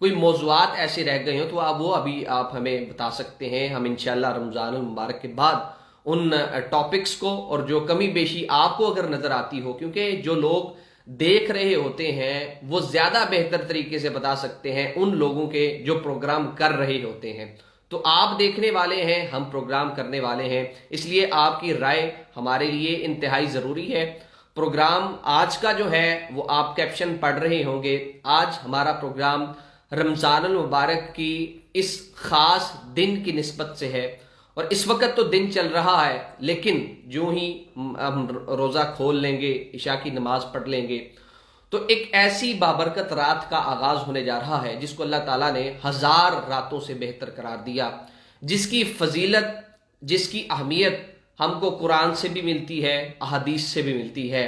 کوئی موضوعات ایسے رہ گئے ہوں تو وہ ابھی آپ ہمیں بتا سکتے ہیں. ہم انشاءاللہ رمضان المبارک کے بعد ان ٹاپکس کو اور جو کمی بیشی آپ کو اگر نظر آتی ہو، کیونکہ جو لوگ دیکھ رہے ہوتے ہیں وہ زیادہ بہتر طریقے سے بتا سکتے ہیں ان لوگوں کے جو پروگرام کر رہے ہوتے ہیں. تو آپ دیکھنے والے ہیں، ہم پروگرام کرنے والے ہیں، اس لیے آپ کی رائے ہمارے لیے انتہائی ضروری ہے. پروگرام آج کا جو ہے وہ آپ کیپشن پڑھ رہے ہوں گے. آج ہمارا پروگرام رمضان المبارک کی اس خاص دن کی نسبت سے ہے، اور اس وقت تو دن چل رہا ہے، لیکن جو ہی ہم روزہ کھول لیں گے، عشاء کی نماز پڑھ لیں گے، تو ایک ایسی بابرکت رات کا آغاز ہونے جا رہا ہے جس کو اللہ تعالیٰ نے 1000 راتوں سے بہتر قرار دیا، جس کی فضیلت، جس کی اہمیت ہم کو قرآن سے بھی ملتی ہے، احادیث سے بھی ملتی ہے.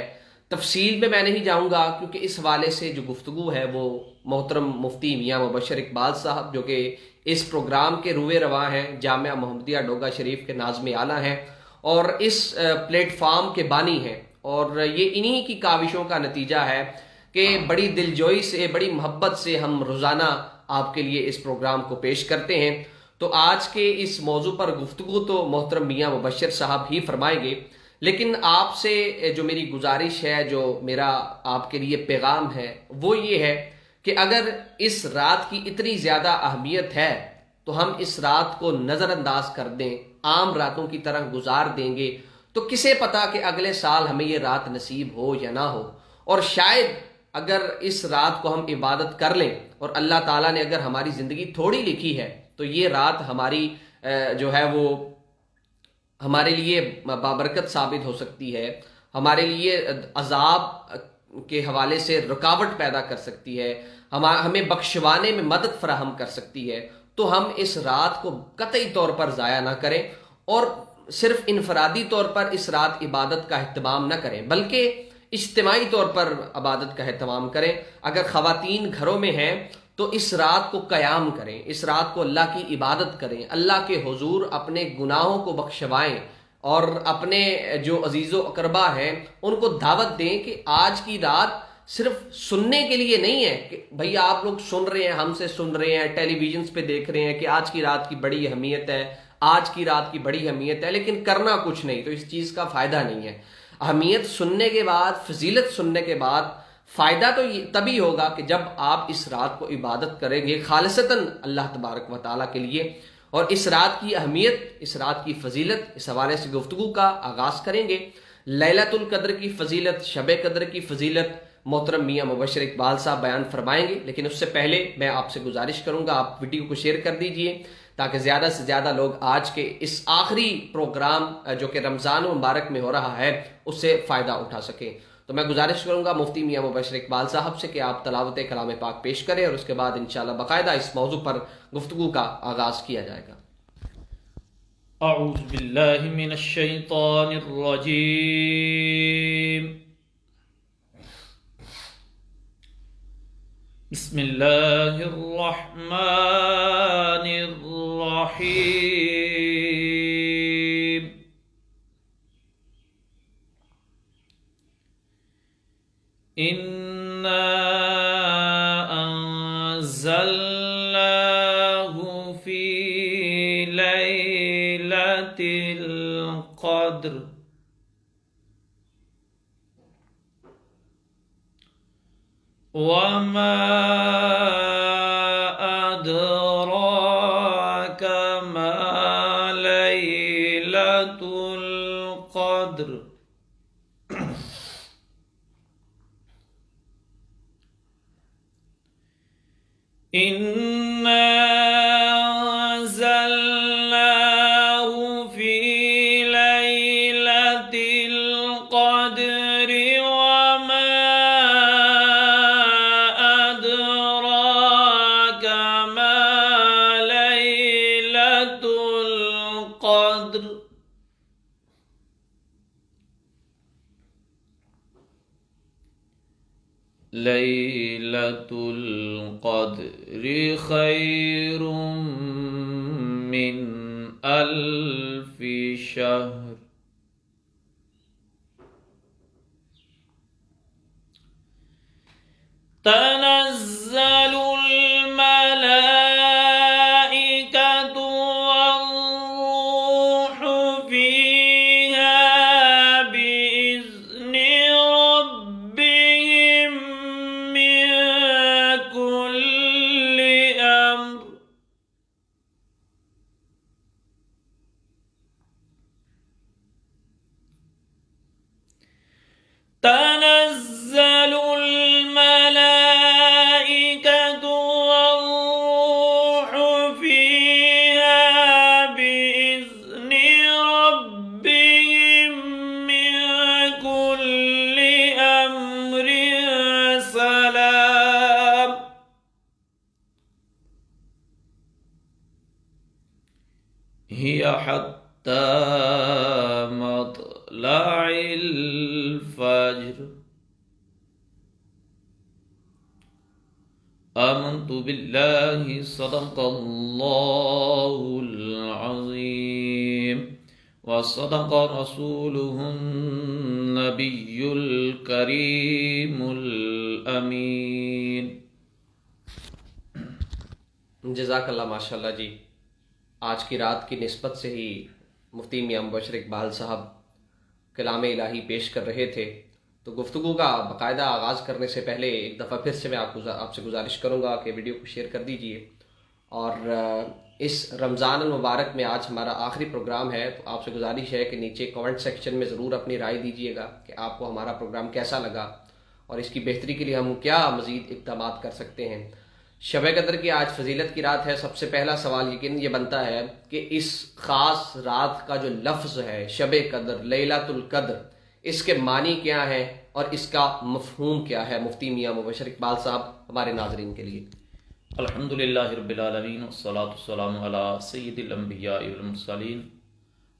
تفصیل میں نہیں جاؤں گا کیونکہ اس حوالے سے جو گفتگو ہے وہ محترم مفتی میاں مبشر اقبال صاحب، جو کہ اس پروگرام کے روئے رواں ہیں، جامعہ محمدیہ ڈوگا شریف کے ناظم اعلیٰ ہیں اور اس پلیٹ فارم کے بانی ہیں. اور یہ انہی کی کاوشوں کا نتیجہ ہے کہ بڑی دلجوئی سے، بڑی محبت سے ہم روزانہ آپ کے لیے اس پروگرام کو پیش کرتے ہیں. تو آج کے اس موضوع پر گفتگو تو محترم میاں مبشر صاحب ہی فرمائیں گے، لیکن آپ سے جو میری گزارش ہے، جو میرا آپ کے لیے پیغام ہے، وہ یہ ہے کہ اگر اس رات کی اتنی زیادہ اہمیت ہے تو ہم اس رات کو نظر انداز کر دیں، عام راتوں کی طرح گزار دیں گے، تو کسے پتا کہ اگلے سال ہمیں یہ رات نصیب ہو یا نہ ہو. اور شاید اگر اس رات کو ہم عبادت کر لیں اور اللہ تعالیٰ نے اگر ہماری زندگی تھوڑی لکھی ہے تو یہ رات ہماری جو ہے وہ ہمارے لیے بابرکت ثابت ہو سکتی ہے، ہمارے لیے عذاب کے حوالے سے رکاوٹ پیدا کر سکتی ہے، ہمیں بخشوانے میں مدد فراہم کر سکتی ہے. تو ہم اس رات کو قطعی طور پر ضائع نہ کریں، اور صرف انفرادی طور پر اس رات عبادت کا اہتمام نہ کریں بلکہ اجتماعی طور پر عبادت کا اہتمام کریں. اگر خواتین گھروں میں ہیں تو اس رات کو قیام کریں، اس رات کو اللہ کی عبادت کریں، اللہ کے حضور اپنے گناہوں کو بخشوائیں، اور اپنے جو عزیز و اقربا ہیں ان کو دعوت دیں کہ آج کی رات صرف سننے کے لیے نہیں ہے کہ بھئی آپ لوگ سن رہے ہیں، ہم سے سن رہے ہیں، ٹیلی ویژنز پہ دیکھ رہے ہیں کہ آج کی رات کی بڑی اہمیت ہے، آج کی رات کی بڑی اہمیت ہے، لیکن کرنا کچھ نہیں، تو اس چیز کا فائدہ نہیں ہے. اہمیت سننے کے بعد، فضیلت سننے کے بعد فائدہ تو تبھی ہوگا کہ جب آپ اس رات کو عبادت کریں گے خالصتاً اللہ تبارک و تعالیٰ کے لیے. اور اس رات کی اہمیت، اس رات کی فضیلت، اس حوالے سے گفتگو کا آغاز کریں گے. لیلۃ القدر کی فضیلت، شب قدر کی فضیلت محترم میاں مبشر اقبال صاحب بیان فرمائیں گے، لیکن اس سے پہلے میں آپ سے گزارش کروں گا آپ ویڈیو کو شیئر کر دیجئے تاکہ زیادہ سے زیادہ لوگ آج کے اس آخری پروگرام جو کہ رمضان مبارک میں ہو رہا ہے اس سے فائدہ اٹھا سکیں. تو میں گزارش کروں گا مفتی میاں مبشر اقبال صاحب سے کہ آپ تلاوت کلام پاک پیش کریں، اور اس کے بعد انشاءاللہ باقاعدہ اس موضوع پر گفتگو کا آغاز کیا جائے گا. اعوذ باللہ من الشیطان الرجیم. بسم اللہ الرحمن الرحیم. اِنَّا أَنزَلْنَاهُ فِي لَيْلَةِ الْقَدْرِ وَمَا أَدْرَاكَ مَا لَيْلَةُ الْقَدْرِ. إِنَّا أَنزَلْنَاهُ فِي لَيْلَةِ الْقَدْرِ وَمَا أَدْرَاكَ مَا لَيْلَةُ الْقَدْرِ. لَيْلَةُ الْقَدْرِ خَيْرٌ مِّنْ أَلْفِ شَهْرٍ. تَنَزَّلُ الْمَلَائِكَةُ مطلع الفجر آمنت بالله صدق الله العظيم وصدق رسوله النبي الكريم الأمين. جزاک اللہ ماشاء اللہ جی. آج کی رات کی نسبت سے ہی مفتی میاں مبشر اقبال صاحب کلام الہی پیش کر رہے تھے، تو گفتگو کا باقاعدہ آغاز کرنے سے پہلے ایک دفعہ پھر سے میں آپ سے گزارش کروں گا کہ ویڈیو کو شیئر کر دیجئے. اور اس رمضان المبارک میں آج ہمارا آخری پروگرام ہے، تو آپ سے گزارش ہے کہ نیچے کمنٹ سیکشن میں ضرور اپنی رائے دیجئے گا کہ آپ کو ہمارا پروگرام کیسا لگا اور اس کی بہتری کے لیے ہم کیا مزید اقدامات کر سکتے ہیں. شب قدر کی آج فضیلت کی رات ہے. سب سے پہلا سوال یقین یہ بنتا ہے کہ اس خاص رات کا جو لفظ ہے شب قدر، لیلۃ القدر، اس کے معنی کیا ہیں اور اس کا مفہوم کیا ہے؟ مفتی میاں مبشر اقبال صاحب ہمارے ناظرین کے لیے. الحمدللہ رب العالمین والصلاة والسلام علی سید الانبیاء والمرسلین،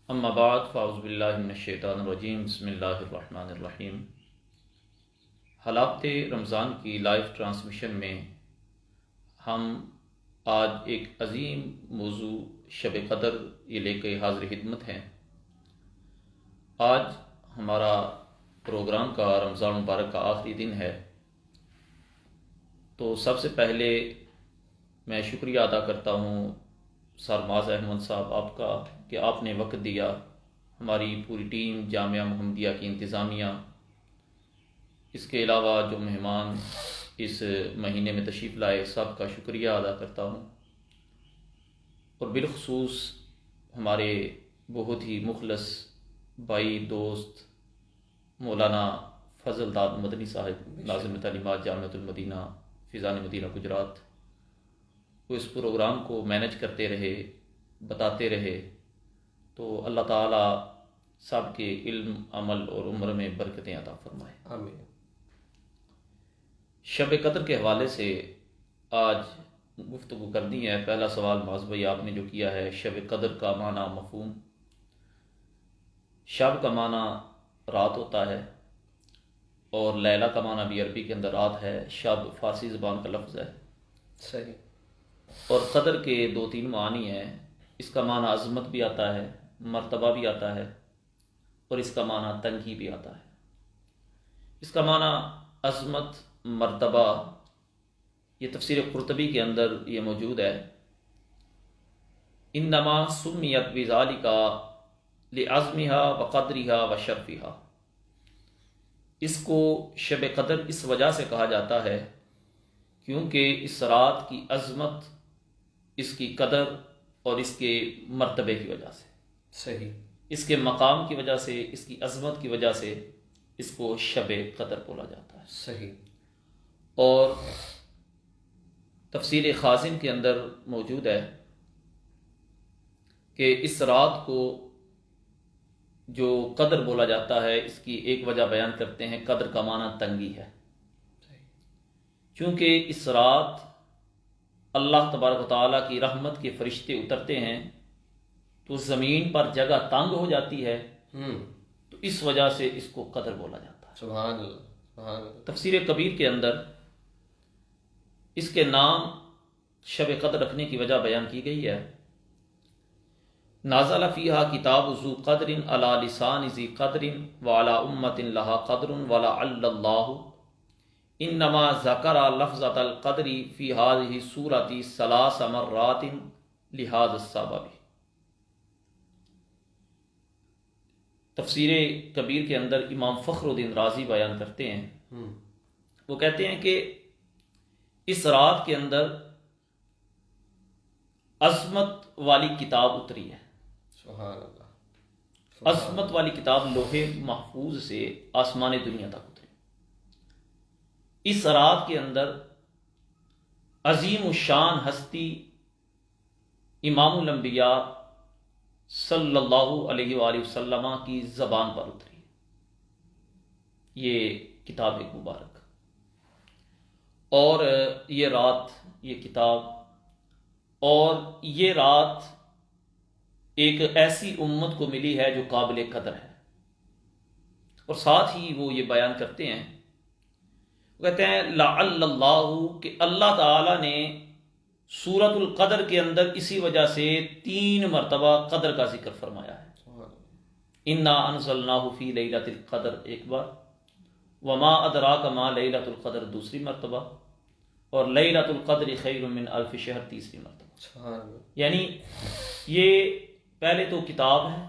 اما بعد فاعوذ باللہ من الشیطان الرجیم، بسم اللہ الرحمن الرحیم. حلقہ رمضان کی لائیو ٹرانسمیشن میں ہم آج ایک عظیم موضوع شب قدر یہ لے کے حاضر خدمت ہیں. آج ہمارا پروگرام کا رمضان مبارک کا آخری دن ہے، تو سب سے پہلے میں شکریہ ادا کرتا ہوں سر معاذ احمد صاحب آپ کا کہ آپ نے وقت دیا. ہماری پوری ٹیم جامعہ محمدیہ کی انتظامیہ، اس کے علاوہ جو مہمان اس مہینے میں تشریف لائے، سب کا شکریہ ادا کرتا ہوں. اور بالخصوص ہمارے بہت ہی مخلص بھائی دوست مولانا فضل داد مدنی صاحب، ناظم تعلیمات جامعۃ المدینہ فیضان مدینہ گجرات، وہ اس پروگرام کو مینج کرتے رہے، بتاتے رہے. تو اللہ تعالیٰ سب کے علم، عمل اور عمر میں برکتیں عطا فرمائے. آمین. شب قدر کے حوالے سے آج گفتگو کرنی ہے. پہلا سوال معاذ بھائی آپ نے جو کیا ہے، شب قدر کا معنی مفہوم. شب کا معنی رات ہوتا ہے، اور لیلہ کا معنی بھی عربی کے اندر رات ہے. شب فارسی زبان کا لفظ ہے. صحیح. اور قدر کے 2-3 معنی ہیں. اس کا معنی عظمت بھی آتا ہے، مرتبہ بھی آتا ہے، اور اس کا معنی تنگی بھی آتا ہے. اس کا معنی عظمت، مرتبہ، یہ تفسیر قرطبی کے اندر یہ موجود ہے. انما سمیت بذالک لعظمها وقدرها وشرفها. اس کو شب قدر اس وجہ سے کہا جاتا ہے کیونکہ اس رات کی عظمت، اس کی قدر اور اس کے مرتبے کی وجہ سے، صحیح، اس کے مقام کی وجہ سے، اس کی عظمت کی وجہ سے اس کو شب قدر بولا جاتا ہے. صحیح. اور تفسیر خازن کے اندر موجود ہے کہ اس رات کو جو قدر بولا جاتا ہے، اس کی ایک وجہ بیان کرتے ہیں، قدر کا معنی تنگی ہے. چونکہ اس رات اللہ تبارک و تعالیٰ کی رحمت کے فرشتے اترتے ہیں تو زمین پر جگہ تنگ ہو جاتی ہے، تو اس وجہ سے اس کو قدر بولا جاتا ہے. سبحان اللہ، سبحان اللہ. تفسیر کبیر کے اندر اس کے نام شب قدر رکھنے کی وجہ بیان کی گئی ہے. نازل فیہا کتاب ذو قدر علی لسان ذی قدر وعلی امت لہا قدر ولعل اللہ انما ذکر لفظۃ القدر فی ہذہ السورۃ 3 مرات لہذا السبب. تفسیر کبیر کے اندر امام فخر الدین رازی بیان کرتے ہیں، وہ کہتے ہیں کہ اس رات کے اندر عظمت والی کتاب اتری ہے. سبحان اللہ. عظمت والی کتاب لوح محفوظ سے آسمان دنیا تک اتری. اس رات کے اندر عظیم الشان ہستی امام الانبیاء صلی اللہ علیہ وآلہ وسلم کی زبان پر اتری یہ کتاب ایک مبارک. اور یہ رات، یہ کتاب اور یہ رات ایک ایسی امت کو ملی ہے جو قابل قدر ہے. اور ساتھ ہی وہ یہ بیان کرتے ہیں، وہ کہتے ہیں لعل اللہ، کہ اللہ تعالیٰ نے سورۃ القدر کے اندر اسی وجہ سے 3 مرتبہ قدر کا ذکر فرمایا ہے۔ انا انزلناہ فی لیلۃ القدر ایک بار، وما ادراک ما لیلۃ القدر دوسری مرتبہ، اور لیلۃ القدر خیر من الف شہر تیسری مرتبہ۔ یعنی یہ پہلے تو کتاب ہے،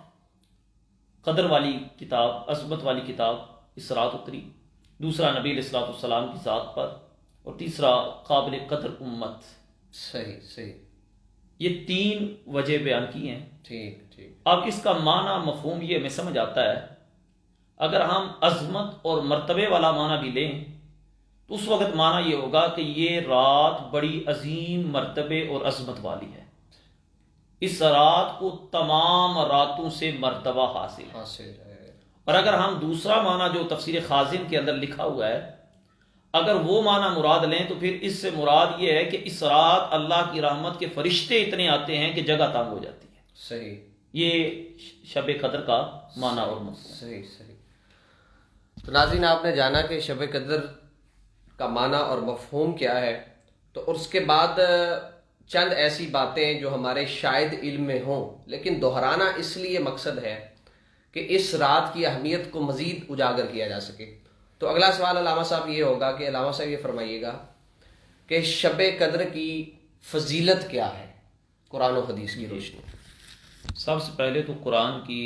قدر والی کتاب، عظمت والی کتاب اس رات اتری، دوسرا نبی علیہ الصلوۃ والسلام کی ذات پر، اور تیسرا قابل قدر امت۔ صحیح یہ 3 وجہ بیان کی ہیں۔ ٹھیک اب اس کا معنی مفہوم یہ ہمیں سمجھ آتا ہے، اگر ہم عظمت اور مرتبے والا معنی بھی لیں تو اس وقت معنی یہ ہوگا کہ یہ رات بڑی عظیم مرتبے اور عظمت والی ہے، اس رات کو تمام راتوں سے مرتبہ حاصل ہے۔ اور اگر ہم دوسرا معنی جو تفسیر خازن کے اندر لکھا ہوا ہے، اگر وہ معنی مراد لیں تو پھر اس سے مراد یہ ہے کہ اس رات اللہ کی رحمت کے فرشتے اتنے آتے ہیں کہ جگہ تنگ ہو جاتی ہے۔ صحیح، یہ شب قدر کا معنی اور مفہوم۔ صحیح۔ تو ناظرین، آپ نے جانا کہ شب قدر کا معنی اور مفہوم کیا ہے، تو اس کے بعد چند ایسی باتیں جو ہمارے شاید علم میں ہوں لیکن دہرانا اس لیے مقصد ہے کہ اس رات کی اہمیت کو مزید اجاگر کیا جا سکے۔ تو اگلا سوال علامہ صاحب یہ ہوگا کہ علامہ صاحب یہ فرمائیے گا کہ شب قدر کی فضیلت کیا ہے قرآن و حدیث کی روشنی میں؟ سب سے پہلے تو قرآن کی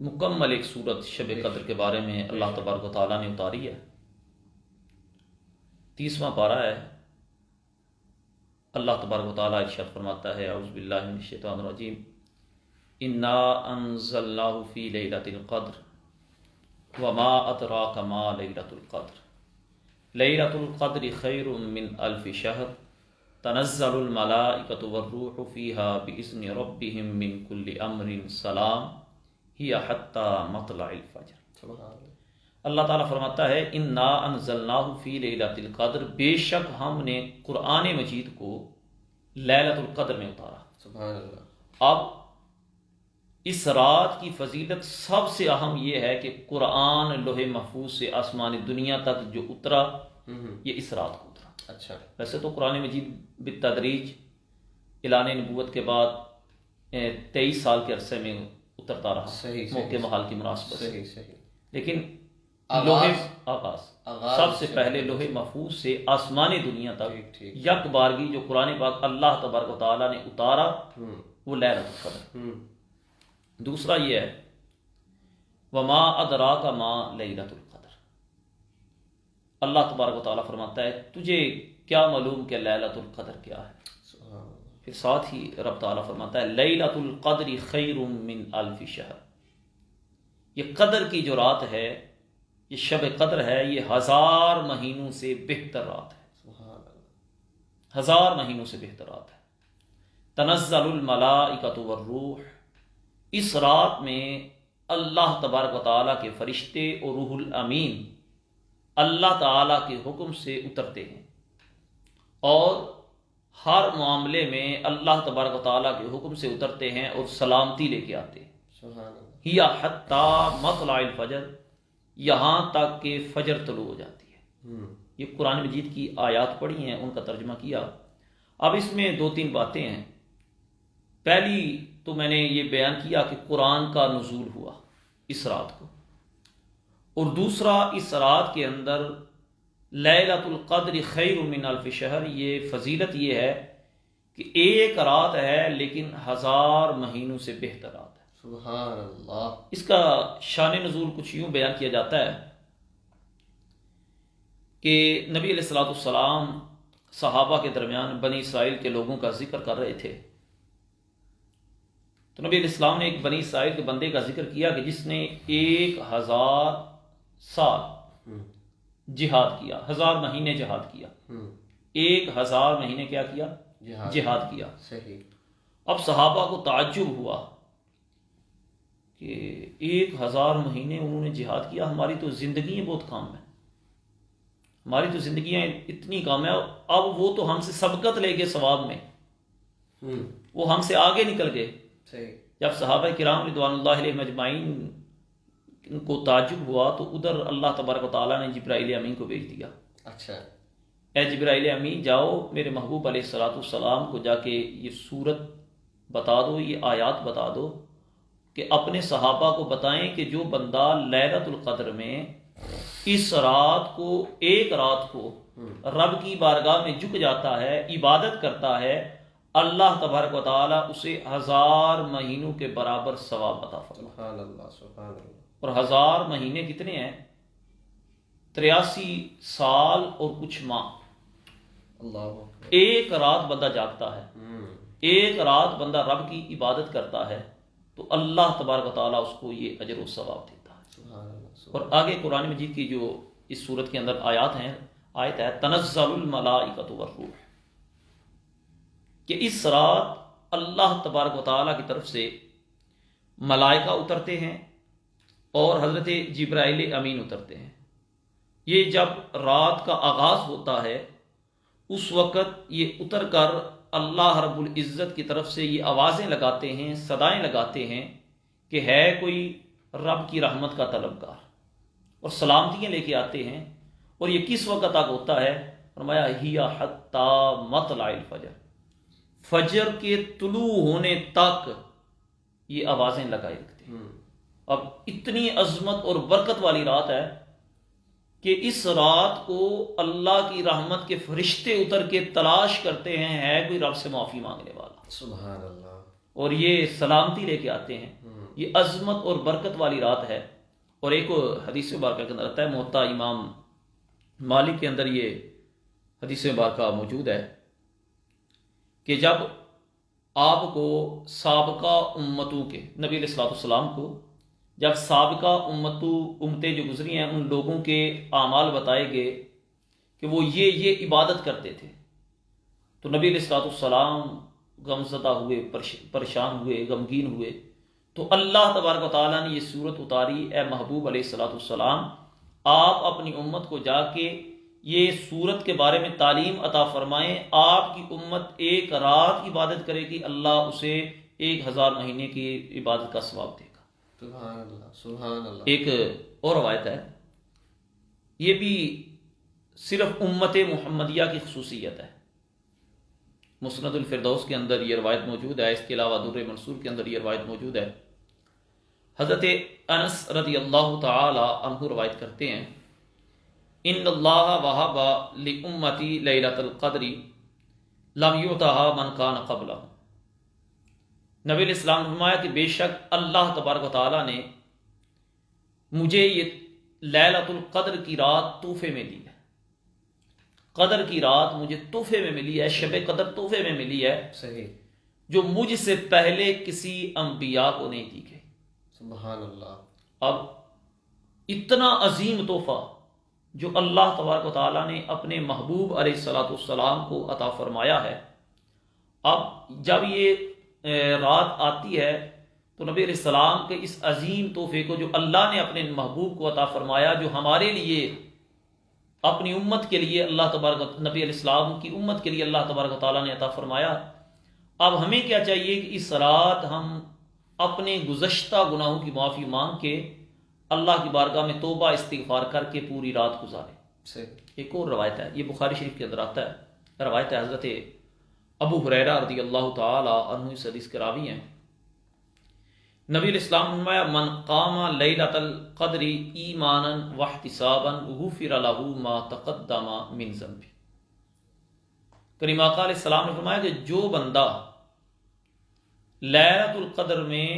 مکمل ایک صورت شب قدر کے بارے میں اللہ تبارک و تعالیٰ نے اتاری ہے۔ 30واں پارہ ہے، اللہ تبارک و تعالیٰ ارشاد فرماتا ہے، اعوذ باللہ من الشیطان الرجیم، انا انزلناہ فی لیلۃ القدر وما ادراک ما لیلۃ القدر لیلۃ القدر خیر من الف شہر تنزل الملائکۃ والروح فیہا بإذن ربہم من کل امر سلام ہی حتی مطلع الفجر۔ اللہ تعالیٰ فرماتا ہے انا انزلناہ فی لیلۃ القدر، بے شک ہم نے قرآن مجید کو لیلۃ القدر میں اتارا۔ سبحان اللہ۔ اب اس رات کی فضیلت سب سے اہم یہ ہے کہ قرآن لوح محفوظ سے آسمان دنیا تک جو اترا، یہ اس رات کو اترا۔ اچھا، ویسے تو قرآن مجید بالتدریج اعلان نبوت کے بعد 23 سال کے عرصے میں اترتا رہا، موقع محال کی مناسبت سے، صحیح۔ لیکن آغاز سب سے پہلے لوح محفوظ سے آسمانی دنیا تک یک بارگی جو قرآن پاک اللہ تبارک و تعالیٰ نے اتارا وہ لیلۃ القدر۔ دوسرا یہ ہے وما ادراک ما لیلۃ القدر، اللہ تبارک و تعالیٰ فرماتا ہے تجھے کیا معلوم کہ لیلۃ القدر کیا ہے؟ پھر ساتھ ہی رب تعالیٰ فرماتا ہے لیلۃ القدر خیر من الف شہر، یہ قدر کی جو رات ہے، یہ شب قدر ہے، یہ 1000 مہینوں سے بہتر رات ہے، 1000 مہینوں سے بہتر رات ہے۔ تنزل الملائکۃ والروح، اس رات میں اللہ تبارک و تعالیٰ کے فرشتے اور روح الامین اللہ تعالیٰ کے حکم سے اترتے ہیں، اور ہر معاملے میں اللہ تبارک و تعالیٰ کے حکم سے اترتے ہیں اور سلامتی لے کے آتے ہیں۔ ہی حتی مطلع الفجر، یہاں تک کہ فجر طلوع ہو جاتی ہے۔ یہ قرآن مجید کی آیات پڑھی ہیں، ان کا ترجمہ کیا۔ اب اس میں 2-3 باتیں ہیں۔ پہلی تو میں نے یہ بیان کیا کہ قرآن کا نزول ہوا اس رات کو، اور دوسرا اس رات کے اندر لیلۃ القدر خیر من الف شہر، یہ فضیلت یہ ہے کہ ایک رات ہے لیکن 1000 مہینوں سے بہتر رات ہے۔ سبحان اللہ۔ اس کا شان نزول کچھ یوں بیان کیا جاتا ہے کہ نبی علیہ الصلوۃ والسلام صحابہ کے درمیان بنی اسرائیل کے لوگوں کا ذکر کر رہے تھے، تو نبی علیہ السلام نے ایک بنی اسرائیل کے بندے کا ذکر کیا کہ جس نے 1000 سال جہاد کیا، 1000 مہینے جہاد کیا، 1000 مہینے کیا کیا؟ جہاد کیا۔ صحیح۔ اب صحابہ کو تعجب ہوا کہ 1000 مہینے انہوں نے جہاد کیا، ہماری تو زندگیاں بہت کم ہیں، ہماری تو زندگیاں اتنی کم ہیں، اب وہ تو ہم سے سبقت لے گئے ثواب میں، وہ ہم سے آگے نکل گئے۔ صحیح۔ جب صحابہ کرام رضوان اللہ علیہم اجمعین کو تعجب ہوا تو ادھر اللہ تبارک و تعالیٰ نے جبرائیل امین کو بھیج دیا. اچھا. اے جبرائیل امین جاؤ میرے محبوب علیہ الصلوۃ والسلام کو جا کے یہ صورت بتا دو، یہ آیات بتا دو کہ اپنے صحابہ کو بتائیں کہ جو بندہ لیلۃ القدر میں اس رات کو، ایک رات کو رب کی بارگاہ میں جھک جاتا ہے، عبادت کرتا ہے، اللہ تبارک و تعالیٰ اسے 1000 مہینوں کے برابر ثواب عطا فرمائے. سبحان اللہ سبحان اللہ. اور 1000 مہینے کتنے ہیں؟ 83 سال اور کچھ ماہ. اللہ ایک رات بندہ جاگتا ہے، ایک رات بندہ رب کی عبادت کرتا ہے تو اللہ تبارک و تعالیٰ اس کو یہ اجر و ثواب دیتا ہے. سبحان اللہ. اور آگے قرآن مجید کی جو اس صورت کے اندر آیات ہیں، آیت ہے تنزل الملائکۃ والروح، کہ اس رات اللہ تبارک و تعالیٰ کی طرف سے ملائکہ اترتے ہیں اور حضرت جبرائیل امین اترتے ہیں. یہ جب رات کا آغاز ہوتا ہے اس وقت یہ اتر کر اللہ رب العزت کی طرف سے یہ آوازیں لگاتے ہیں، صدائیں لگاتے ہیں کہ ہے کوئی رب کی رحمت کا طلبگار، اور سلامتیاں لے کے آتے ہیں. اور یہ کس وقت تک ہوتا ہے؟ فرمایا ہیا حتی مطلع الفجر، فجر کے طلوع ہونے تک یہ آوازیں لگائے رکھتے ہیں. اب اتنی عظمت اور برکت والی رات ہے کہ اس رات کو اللہ کی رحمت کے فرشتے اتر کے تلاش کرتے ہیں ہے کوئی رب سے معافی مانگنے والا. سبحان اللہ. اور یہ سلامتی لے کے آتے ہیں. یہ عظمت اور برکت والی رات ہے. اور ایک حدیث مبارکہ کے اندر آتا ہے، موطا امام مالک کے اندر یہ حدیث مبارکہ موجود ہے کہ جب آپ کو سابقہ امتوں کے، نبی علیہ الصلوۃ والسلام کو جب سابقہ امتیں جو گزری ہیں ان لوگوں کے اعمال بتائے گئے کہ وہ یہ عبادت کرتے تھے، تو نبی علیہ الصلوۃ والسلام غمزدہ ہوئے، پریشان ہوئے، غمگین ہوئے. تو اللہ تبارک و تعالیٰ نے یہ صورت اتاری، اے محبوب علیہ الصلوۃ والسلام آپ اپنی امت کو جا کے یہ صورت کے بارے میں تعلیم عطا فرمائیں. آپ کی امت ایک رات عبادت کرے گی، اللہ اسے 1000 مہینے کی عبادت کا ثواب دے گا. سبحان اللہ سبحان اللہ. ایک اور روایت ہے، یہ بھی صرف امت محمدیہ کی خصوصیت ہے. مسند الفردوس کے اندر یہ روایت موجود ہے، اس کے علاوہ در منصور کے اندر یہ روایت موجود ہے. حضرت انس رضی اللہ تعالی عنہ روایت کرتے ہیں، ان اللہ وہب لامتی لیلۃ القدر لم یعطها من کان قبلہ. نبی علیہ السلام نے فرمایا کہ بے شک اللہ تبارک و تعالیٰ نے مجھے یہ لیلۃ القدر کی رات تحفے میں دی ہے. قدر کی رات مجھے تحفے میں ملی ہے، شب قدر تحفے میں ملی ہے، صحیح، جو مجھ سے پہلے کسی انبیاء کو نہیں دی گئی. سبحان اللہ. اب اتنا عظیم تحفہ جو اللہ تبارک و تعالیٰ نے اپنے محبوب علیہ الصلوۃ والسلام کو عطا فرمایا ہے، اب جب یہ رات آتی ہے تو نبی علیہ السلام کے اس عظیم تحفے کو جو اللہ نے اپنے محبوب کو عطا فرمایا، جو ہمارے لیے اپنی امت کے لیے اللہ تبارک، نبی علیہ السلام کی امت کے لیے اللہ تبارک و تعالیٰ نے عطا فرمایا، اب ہمیں کیا چاہیے کہ اس رات ہم اپنے گزشتہ گناہوں کی معافی مانگ کے اللہ کی بارگاہ میں توبہ استغفار کر کے پوری رات گزاریں. ایک اور روایت ہے، یہ بخاری شریف کے اندر آتا ہے، روایت ہے حضرت ابو ہریرہ رضی اللہ تعالی عنہ، اس حدیث کے راوی ہیں. نبی علیہ السلام نے فرمایا من قام لیلۃ القدر ایمانا واحتسابا غفر له ما تقدم من ذنبه. کریم آقا علیہ السلام نے فرمایا کہ جو بندہ لیلۃ القدر میں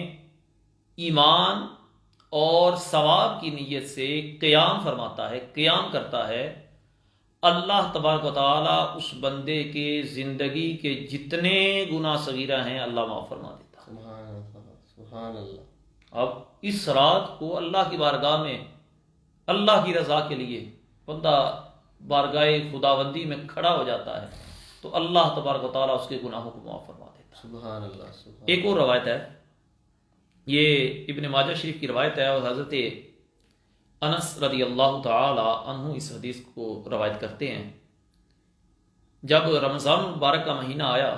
ایمان اور ثواب کی نیت سے قیام فرماتا ہے، قیام کرتا ہے، اللہ تبارک و تعالیٰ اس بندے کے زندگی کے جتنے گناہ صغیرہ ہیں اللہ معاف فرما دیتا ہے. سبحان اللہ. اب اس رات کو اللہ کی بارگاہ میں اللہ کی رضا کے لیے بندہ بارگاہ خداوندی میں کھڑا ہو جاتا ہے تو اللہ تبارک و تعالیٰ اس کے گناہوں کو معاف فرما دیتا ہے. سبحان اللہ. ایک اور روایت ہے، یہ ابن ماجہ شریف کی روایت ہے، اور حضرت انس رضی اللہ تعالی عنہ اس حدیث کو روایت کرتے ہیں. جب رمضان مبارک کا مہینہ آیا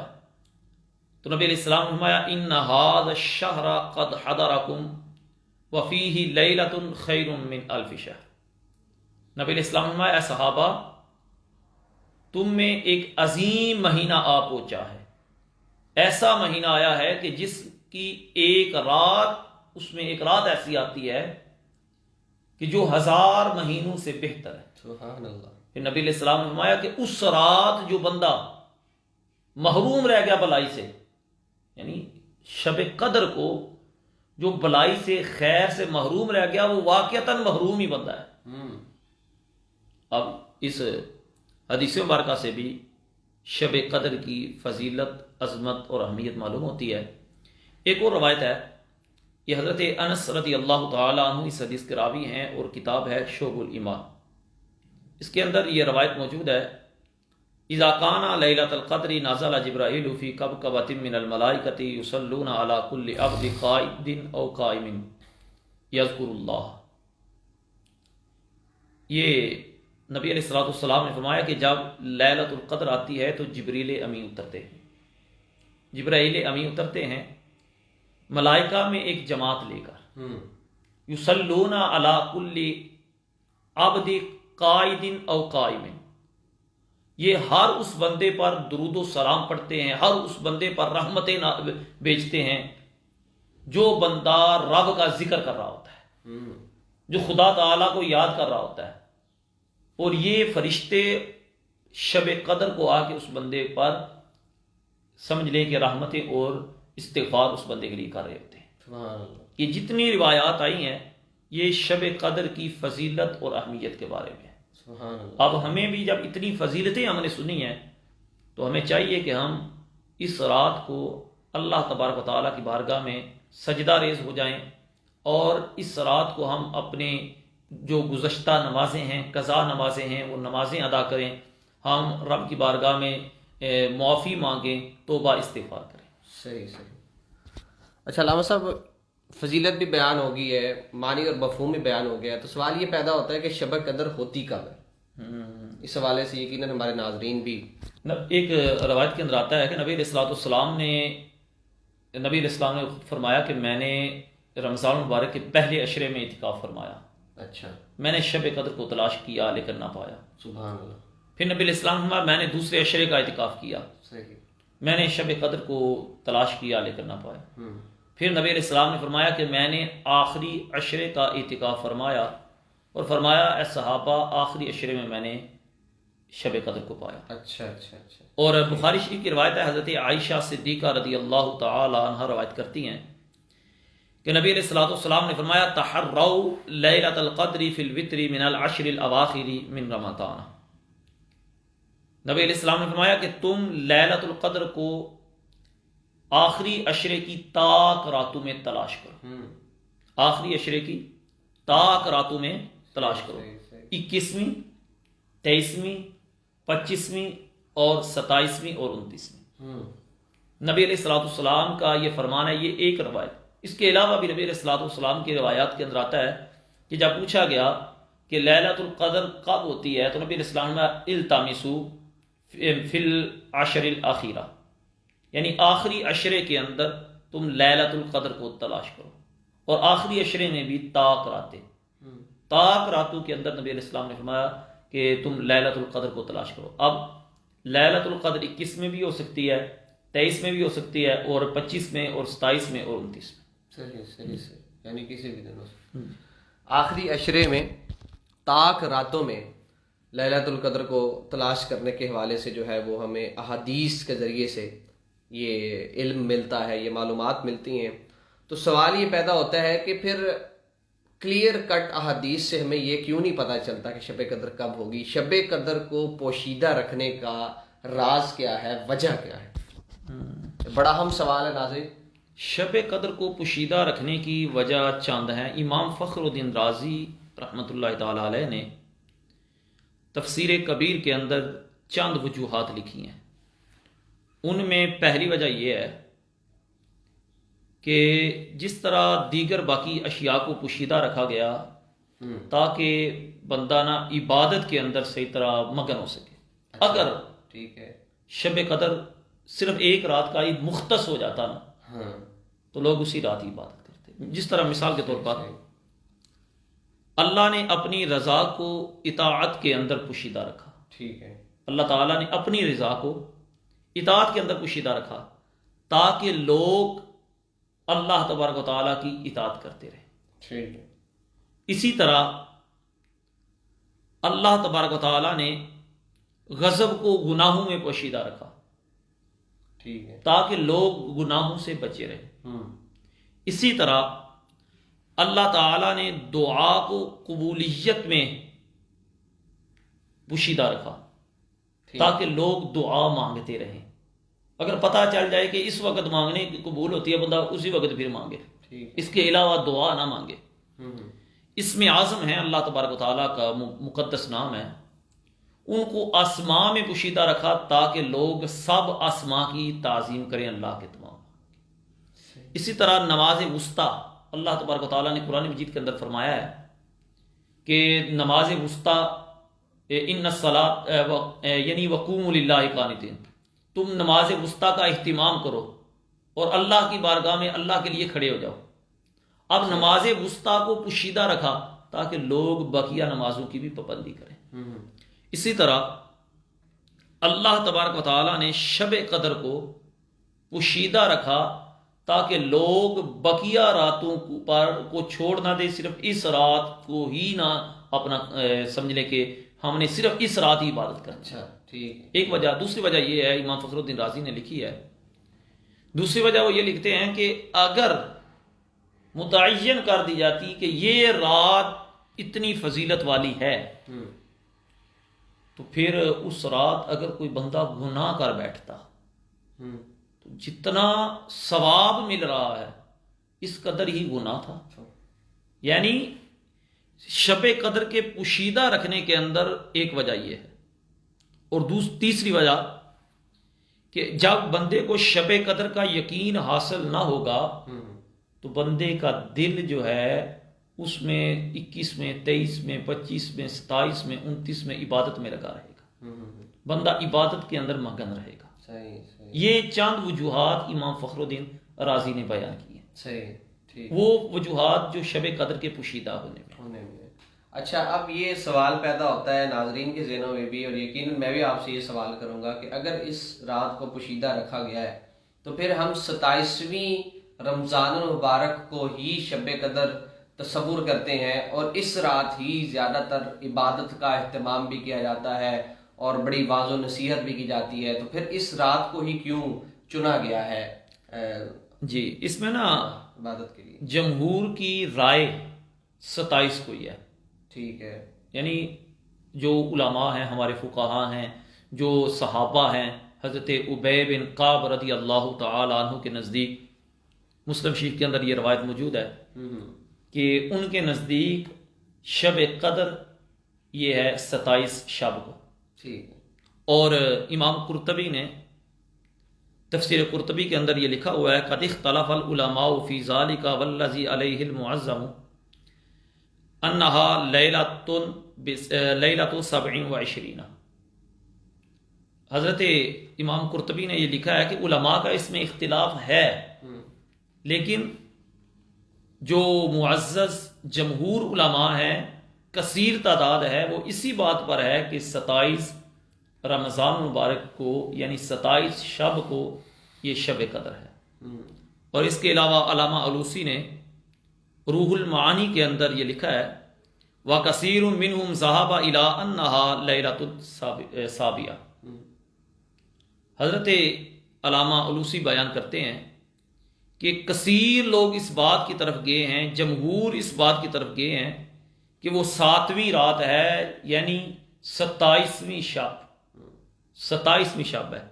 تو نبی علیہ السلام نے فرمایا ان ھذا الشہر قد حضرکم وفیہ لیلۃ خیر من الف شہر۔ نبی علیہ السلام نے فرمایا اے صحابہ تم میں ایک عظیم مہینہ آ پہنچا ہے، ایسا مہینہ آیا ہے کہ جس کی ایک رات، اس میں ایک رات ایسی آتی ہے کہ جو 1000 مہینوں سے بہتر ہے۔ سبحان اللہ۔ پھر نبی علیہ السلام نے فرمایا کہ اس رات جو بندہ محروم رہ گیا بلائی سے، یعنی شب قدر کو جو بلائی سے خیر سے محروم رہ گیا وہ واقعتاً محروم ہی بندہ ہے۔ اب اس حدیث مبارکہ سے بھی شب قدر کی فضیلت، عظمت اور اہمیت معلوم ہوتی ہے۔ ایک اور روایت ہے، یہ حضرت انس رضی اللہ تعالیٰ عنہ اس حدیث کے راوی ہیں، اور کتاب ہے شعب الایمان۔ اس کے اندر یہ روایت موجود ہے، اذا کان لیلۃ القدر نزل جبرائیل فی کبکبۃ من الملائکۃ یصلون علی کل عبد قائد او قائم یذکر اللہ۔ یہ نبی علیہ الصلوۃ والسلام نے فرمایا کہ جب لیلۃ القدر آتی ہے تو جبریل امین اترتے ہیں، جبرائیل امین اترتے ہیں ملائکہ میں ایک جماعت لے کر، یصلون علی کل عبد قائد او قائم، یہ ہر اس بندے پر درود و سلام پڑھتے ہیں، ہر اس بندے پر رحمتیں بیچتے ہیں جو بندہ رب کا ذکر کر رہا ہوتا ہے، جو خدا تعالیٰ کو یاد کر رہا ہوتا ہے، اور یہ فرشتے شب قدر کو آ کے اس بندے پر سمجھ لیں کہ رحمتیں اور استغفار اس بندے کے لیے کر رہے ہوتے ہیں۔ یہ جتنی روایات آئی ہیں یہ شب قدر کی فضیلت اور اہمیت کے بارے میں ہے۔ اب ہمیں بھی جب اتنی فضیلتیں ہم نے سنی ہیں تو ہمیں چاہیے کہ ہم اس رات کو اللہ تبارک و تعالیٰ کی بارگاہ میں سجدہ ریز ہو جائیں، اور اس رات کو ہم اپنے جو گزشتہ نمازیں ہیں، قضا نمازیں ہیں، وہ نمازیں ادا کریں، ہم رب کی بارگاہ میں معافی مانگیں، توبہ استغفار کریں۔ صحیح۔ اچھا علامہ صاحب، فضیلت بھی بیان ہو گئی ہے، معنی اور مفہوم بھی بیان ہو گیا ہے، تو سوال یہ پیدا ہوتا ہے کہ شب قدر ہوتی کب ہے؟ اس حوالے سے یقیناً ہمارے ناظرین بھی، ایک روایت کے اندر آتا ہے کہ نبی علیہ السلام نے فرمایا کہ میں نے رمضان المبارک کے پہلے عشرے میں اعتکاف فرمایا، اچھا، میں نے شب قدر کو تلاش کیا لیکن نہ پایا۔ سبحان اللہ۔ پھر نبی علیہ السلام نے فرمایا میں نے دوسرے عشرے کا اعتکاف کیا، صحیح، میں نے شب قدر کو تلاش کیا لیکن نہ پایا۔ پھر نبی علیہ السلام نے فرمایا کہ میں نے آخری عشرے کا اعتکاف فرمایا، اور فرمایا اے صحابہ آخری عشرے میں میں نے شب قدر کو پایا۔ اچھا اچھا اچھا۔ اور بخاری شریف کی روایت ہے، حضرت عائشہ صدیقہ رضی اللہ تعالی عنہ روایت کرتی ہیں کہ نبی علیہ السلام نے فرمایا تحروا لیلۃ القدر فی الوتر من العشر الاواخر من رمضان۔ نبی علیہ السلام نے فرمایا کہ تم لیلۃ القدر کو آخری عشرے کی طاق راتوں میں تلاش کرو، آخری عشرے کی طاق راتوں میں تلاش کرو، 21ویں، 23ویں، 25ویں اور 27ویں اور 29ویں۔ نبی علیہ السلام کا یہ فرمان ہے، یہ ایک روایت۔ اس کے علاوہ بھی نبی علیہ السلام کی روایات کے اندر آتا ہے کہ جب پوچھا گیا کہ لیلۃ القدر کب ہوتی ہے تو نبی علیہ السلام نے التمسوا فی العشر الاخیرہ، یعنی آخری عشرے کے اندر تم لیلۃ القدر کو تلاش کرو، اور آخری عشرے میں بھی طاق راتوں کے اندر نبی علیہ السلام نے فرمایا کہ تم لیلۃ القدر کو تلاش کرو۔ اب لیلۃ القدر 21 میں بھی ہو سکتی ہے، 23 میں بھی ہو سکتی ہے، اور 25 میں اور 27 میں اور 29 میں۔ صحیح، یعنی کسی بھی دن ہو۔ آخری عشرے میں طاق راتوں میں لیلۃ القدر کو تلاش کرنے کے حوالے سے جو ہے وہ ہمیں احادیث کے ذریعے سے یہ علم ملتا ہے، یہ معلومات ملتی ہیں۔ تو سوال یہ پیدا ہوتا ہے کہ پھر کلیئر کٹ احادیث سے ہمیں یہ کیوں نہیں پتہ چلتا کہ شب قدر کب ہوگی؟ شب قدر کو پوشیدہ رکھنے کا راز کیا ہے، وجہ کیا ہے؟ بڑا اہم سوال ہے ناظرین۔ شب قدر کو پوشیدہ رکھنے کی وجہ چند ہیں۔ امام فخر الدین رازی رحمۃ اللہ تعالی علیہ نے تفسیر کبیر کے اندر چند وجوہات لکھی ہیں۔ ان میں پہلی وجہ یہ ہے کہ جس طرح دیگر باقی اشیاء کو پوشیدہ رکھا گیا تاکہ بندہ نا عبادت کے اندر صحیح طرح مگن ہو سکے۔ اگر ٹھیک ہے، شب قدر صرف ایک رات کا عید مختص ہو جاتا نا تو لوگ اسی رات عبادت کرتے، جس طرح مثال کے طور پر اللہ نے اپنی رضا کو اطاعت کے اندر پوشیدہ رکھا. ٹھیک ہے. اللہ تعالیٰ نے اپنی رضا کو اطاعت کے اندر پوشیدہ رکھا تاکہ لوگ اللہ تبارک و تعالیٰ کی اطاعت کرتے رہیں. ٹھیک ہے. اسی طرح اللہ تبارک و تعالیٰ نے غضب کو گناہوں میں پوشیدہ رکھا. ٹھیک ہے. تاکہ لوگ گناہوں سے بچے رہیں. اسی طرح اللہ تعالیٰ نے دعا کو قبولیت میں پوشیدہ رکھا تاکہ لوگ دعا مانگتے رہیں. اگر پتہ چل جائے کہ اس وقت مانگنے کی قبول ہوتی ہے بندہ اسی وقت پھر مانگے, اس کے علاوہ دعا نہ مانگے. اسم اعظم ہے اللہ تبارک و تعالیٰ کا مقدس نام ہے, ان کو آسماں میں پوشیدہ رکھا تاکہ لوگ سب آسماں کی تعظیم کریں اللہ کے تمام. اسی طرح نماز وسطیٰ اللہ تبارک و تعالیٰ نے قرآن مجید کے اندر فرمایا ہے کہ نماز وسطیٰ ان الصلاۃ یعنی وقوموا للہ قانتین, تم نماز وسطیٰ کا اہتمام کرو اور اللہ کی بارگاہ میں اللہ کے لیے کھڑے ہو جاؤ. اب نماز وسطیٰ کو پوشیدہ رکھا تاکہ لوگ بقیہ نمازوں کی بھی پابندی کریں. اسی طرح اللہ تبارک و تعالیٰ نے شب قدر کو پوشیدہ رکھا تاکہ لوگ بقیہ راتوں کو چھوڑ نہ دے, صرف اس رات کو ہی نہ اپنا سمجھ لیں کہ ہم نے صرف اس رات ہی عبادت کرنی. اچھا ٹھیک. ایک وجہ. دوسری وجہ یہ ہے, امام فخر الدین رازی نے لکھی ہے, دوسری وجہ وہ یہ لکھتے ہیں کہ اگر متعین کر دی جاتی کہ یہ رات اتنی فضیلت والی ہے تو پھر اس رات اگر کوئی بندہ گناہ کر بیٹھتا تو جتنا ثواب مل رہا ہے اس قدر ہی گناہ تھا. یعنی شب قدر کے پوشیدہ رکھنے کے اندر ایک وجہ یہ ہے. اور تیسری وجہ کہ جب بندے کو شب قدر کا یقین حاصل نہ ہوگا تو بندے کا دل جو ہے اس میں 21 میں 23 میں 25 میں 27 میں 29 میں عبادت میں لگا رہے گا, بندہ عبادت کے اندر مگن رہے گا. یہ چند وجوہات امام فخر الدین رازی نے بیان کی ہیں, وہ وجوہات جو شب قدر کے پوشیدہ ہونے میں. اچھا, اب یہ سوال پیدا ہوتا ہے ناظرین کے ذہنوں میں بھی, اور یقیناً میں بھی آپ سے یہ سوال کروں گا کہ اگر اس رات کو پوشیدہ رکھا گیا ہے تو پھر ہم 27ویں رمضان المبارک کو ہی شب قدر تصور کرتے ہیں اور اس رات ہی زیادہ تر عبادت کا اہتمام بھی کیا جاتا ہے اور بڑی واضح و نصیحت بھی کی جاتی ہے, تو پھر اس رات کو ہی کیوں چنا گیا ہے؟ جی, اس میں نا عبادت کے لیے جمہور کی رائے 27 کو ہی ہے. ٹھیک ہے. یعنی جو علماء ہیں, ہمارے فقہاء ہیں, جو صحابہ ہیں, حضرت ابی بن کعب رضی اللہ تعالی عنہ کے نزدیک مسلم شریف کے اندر یہ روایت موجود ہے کہ ان کے نزدیک شب قدر یہ ہے 27 شب کو. ٹھیک ہے. اور امام قرطبی نے تفسیر قرطبی کے اندر یہ لکھا ہوا ہے قد اختلف العلماء فی ذلک والذی علیہ المعظم انہا لیلۃ 27. حضرت امام قرطبی نے یہ لکھا ہے کہ علماء کا اس میں اختلاف ہے, لیکن جو معزز جمہور علماء ہیں, کثیر تعداد ہے, وہ اسی بات پر ہے کہ 27 رمضان مبارک کو یعنی 27 شب کو یہ شب قدر ہے. اور اس کے علاوہ علامہ علوسی نے روح المعانی کے اندر یہ لکھا ہے وَكَثِيرٌ مِّنْهُمْ ذَهَبَ إِلَىٰ أَنَّهَا لَيْلَةُ السَّابِعَةِ. حضرت علامہ علوسی بیان کرتے ہیں کہ کثیر لوگ اس بات کی طرف گئے ہیں, جمہور اس بات کی طرف گئے ہیں کہ وہ 7ویں رات ہے, یعنی 27ویں شب ہے.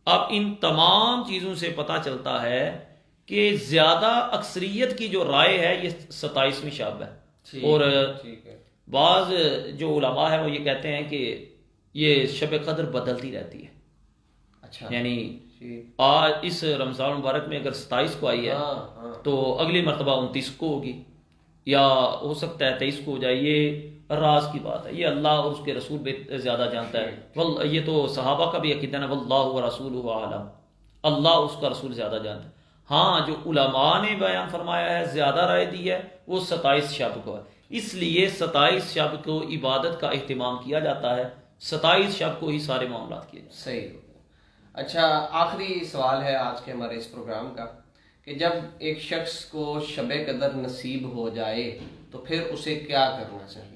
اب ان تمام چیزوں سے پتہ چلتا ہے کہ زیادہ اکثریت کی جو رائے ہے یہ 27ویں شب ہے. اور بعض جو علماء ہیں وہ یہ کہتے ہیں کہ یہ شب قدر بدلتی رہتی ہے. اچھا, یعنی آج اس رمضان مبارک میں اگر 27 کو آئی ہے تو اگلی مرتبہ 29 کو ہوگی, یا ہو سکتا ہے 23 کو ہو جائے. یہ راز کی بات ہے, یہ اللہ اور اس کے رسول بھی زیادہ جانتا ہے. یہ تو صحابہ کا بھی عقیدہ ہے واللہ ورسولہ اعلم, اللہ اس کا رسول زیادہ جانتا ہے. ہاں جو علماء نے بیان فرمایا ہے، زیادہ رائے دی ہے، وہ 27 شب کو ہے، اس لیے 27 شب کو عبادت کا اہتمام کیا جاتا ہے، 27 شب کو ہی سارے معاملات کیے جاتے ہیں۔ صحیح ہو گیا۔ اچھا، آخری سوال ہے آج کے ہمارے اس پروگرام کا کہ جب ایک شخص کو شب قدر نصیب ہو جائے تو پھر اسے کیا کرنا چاہیے؟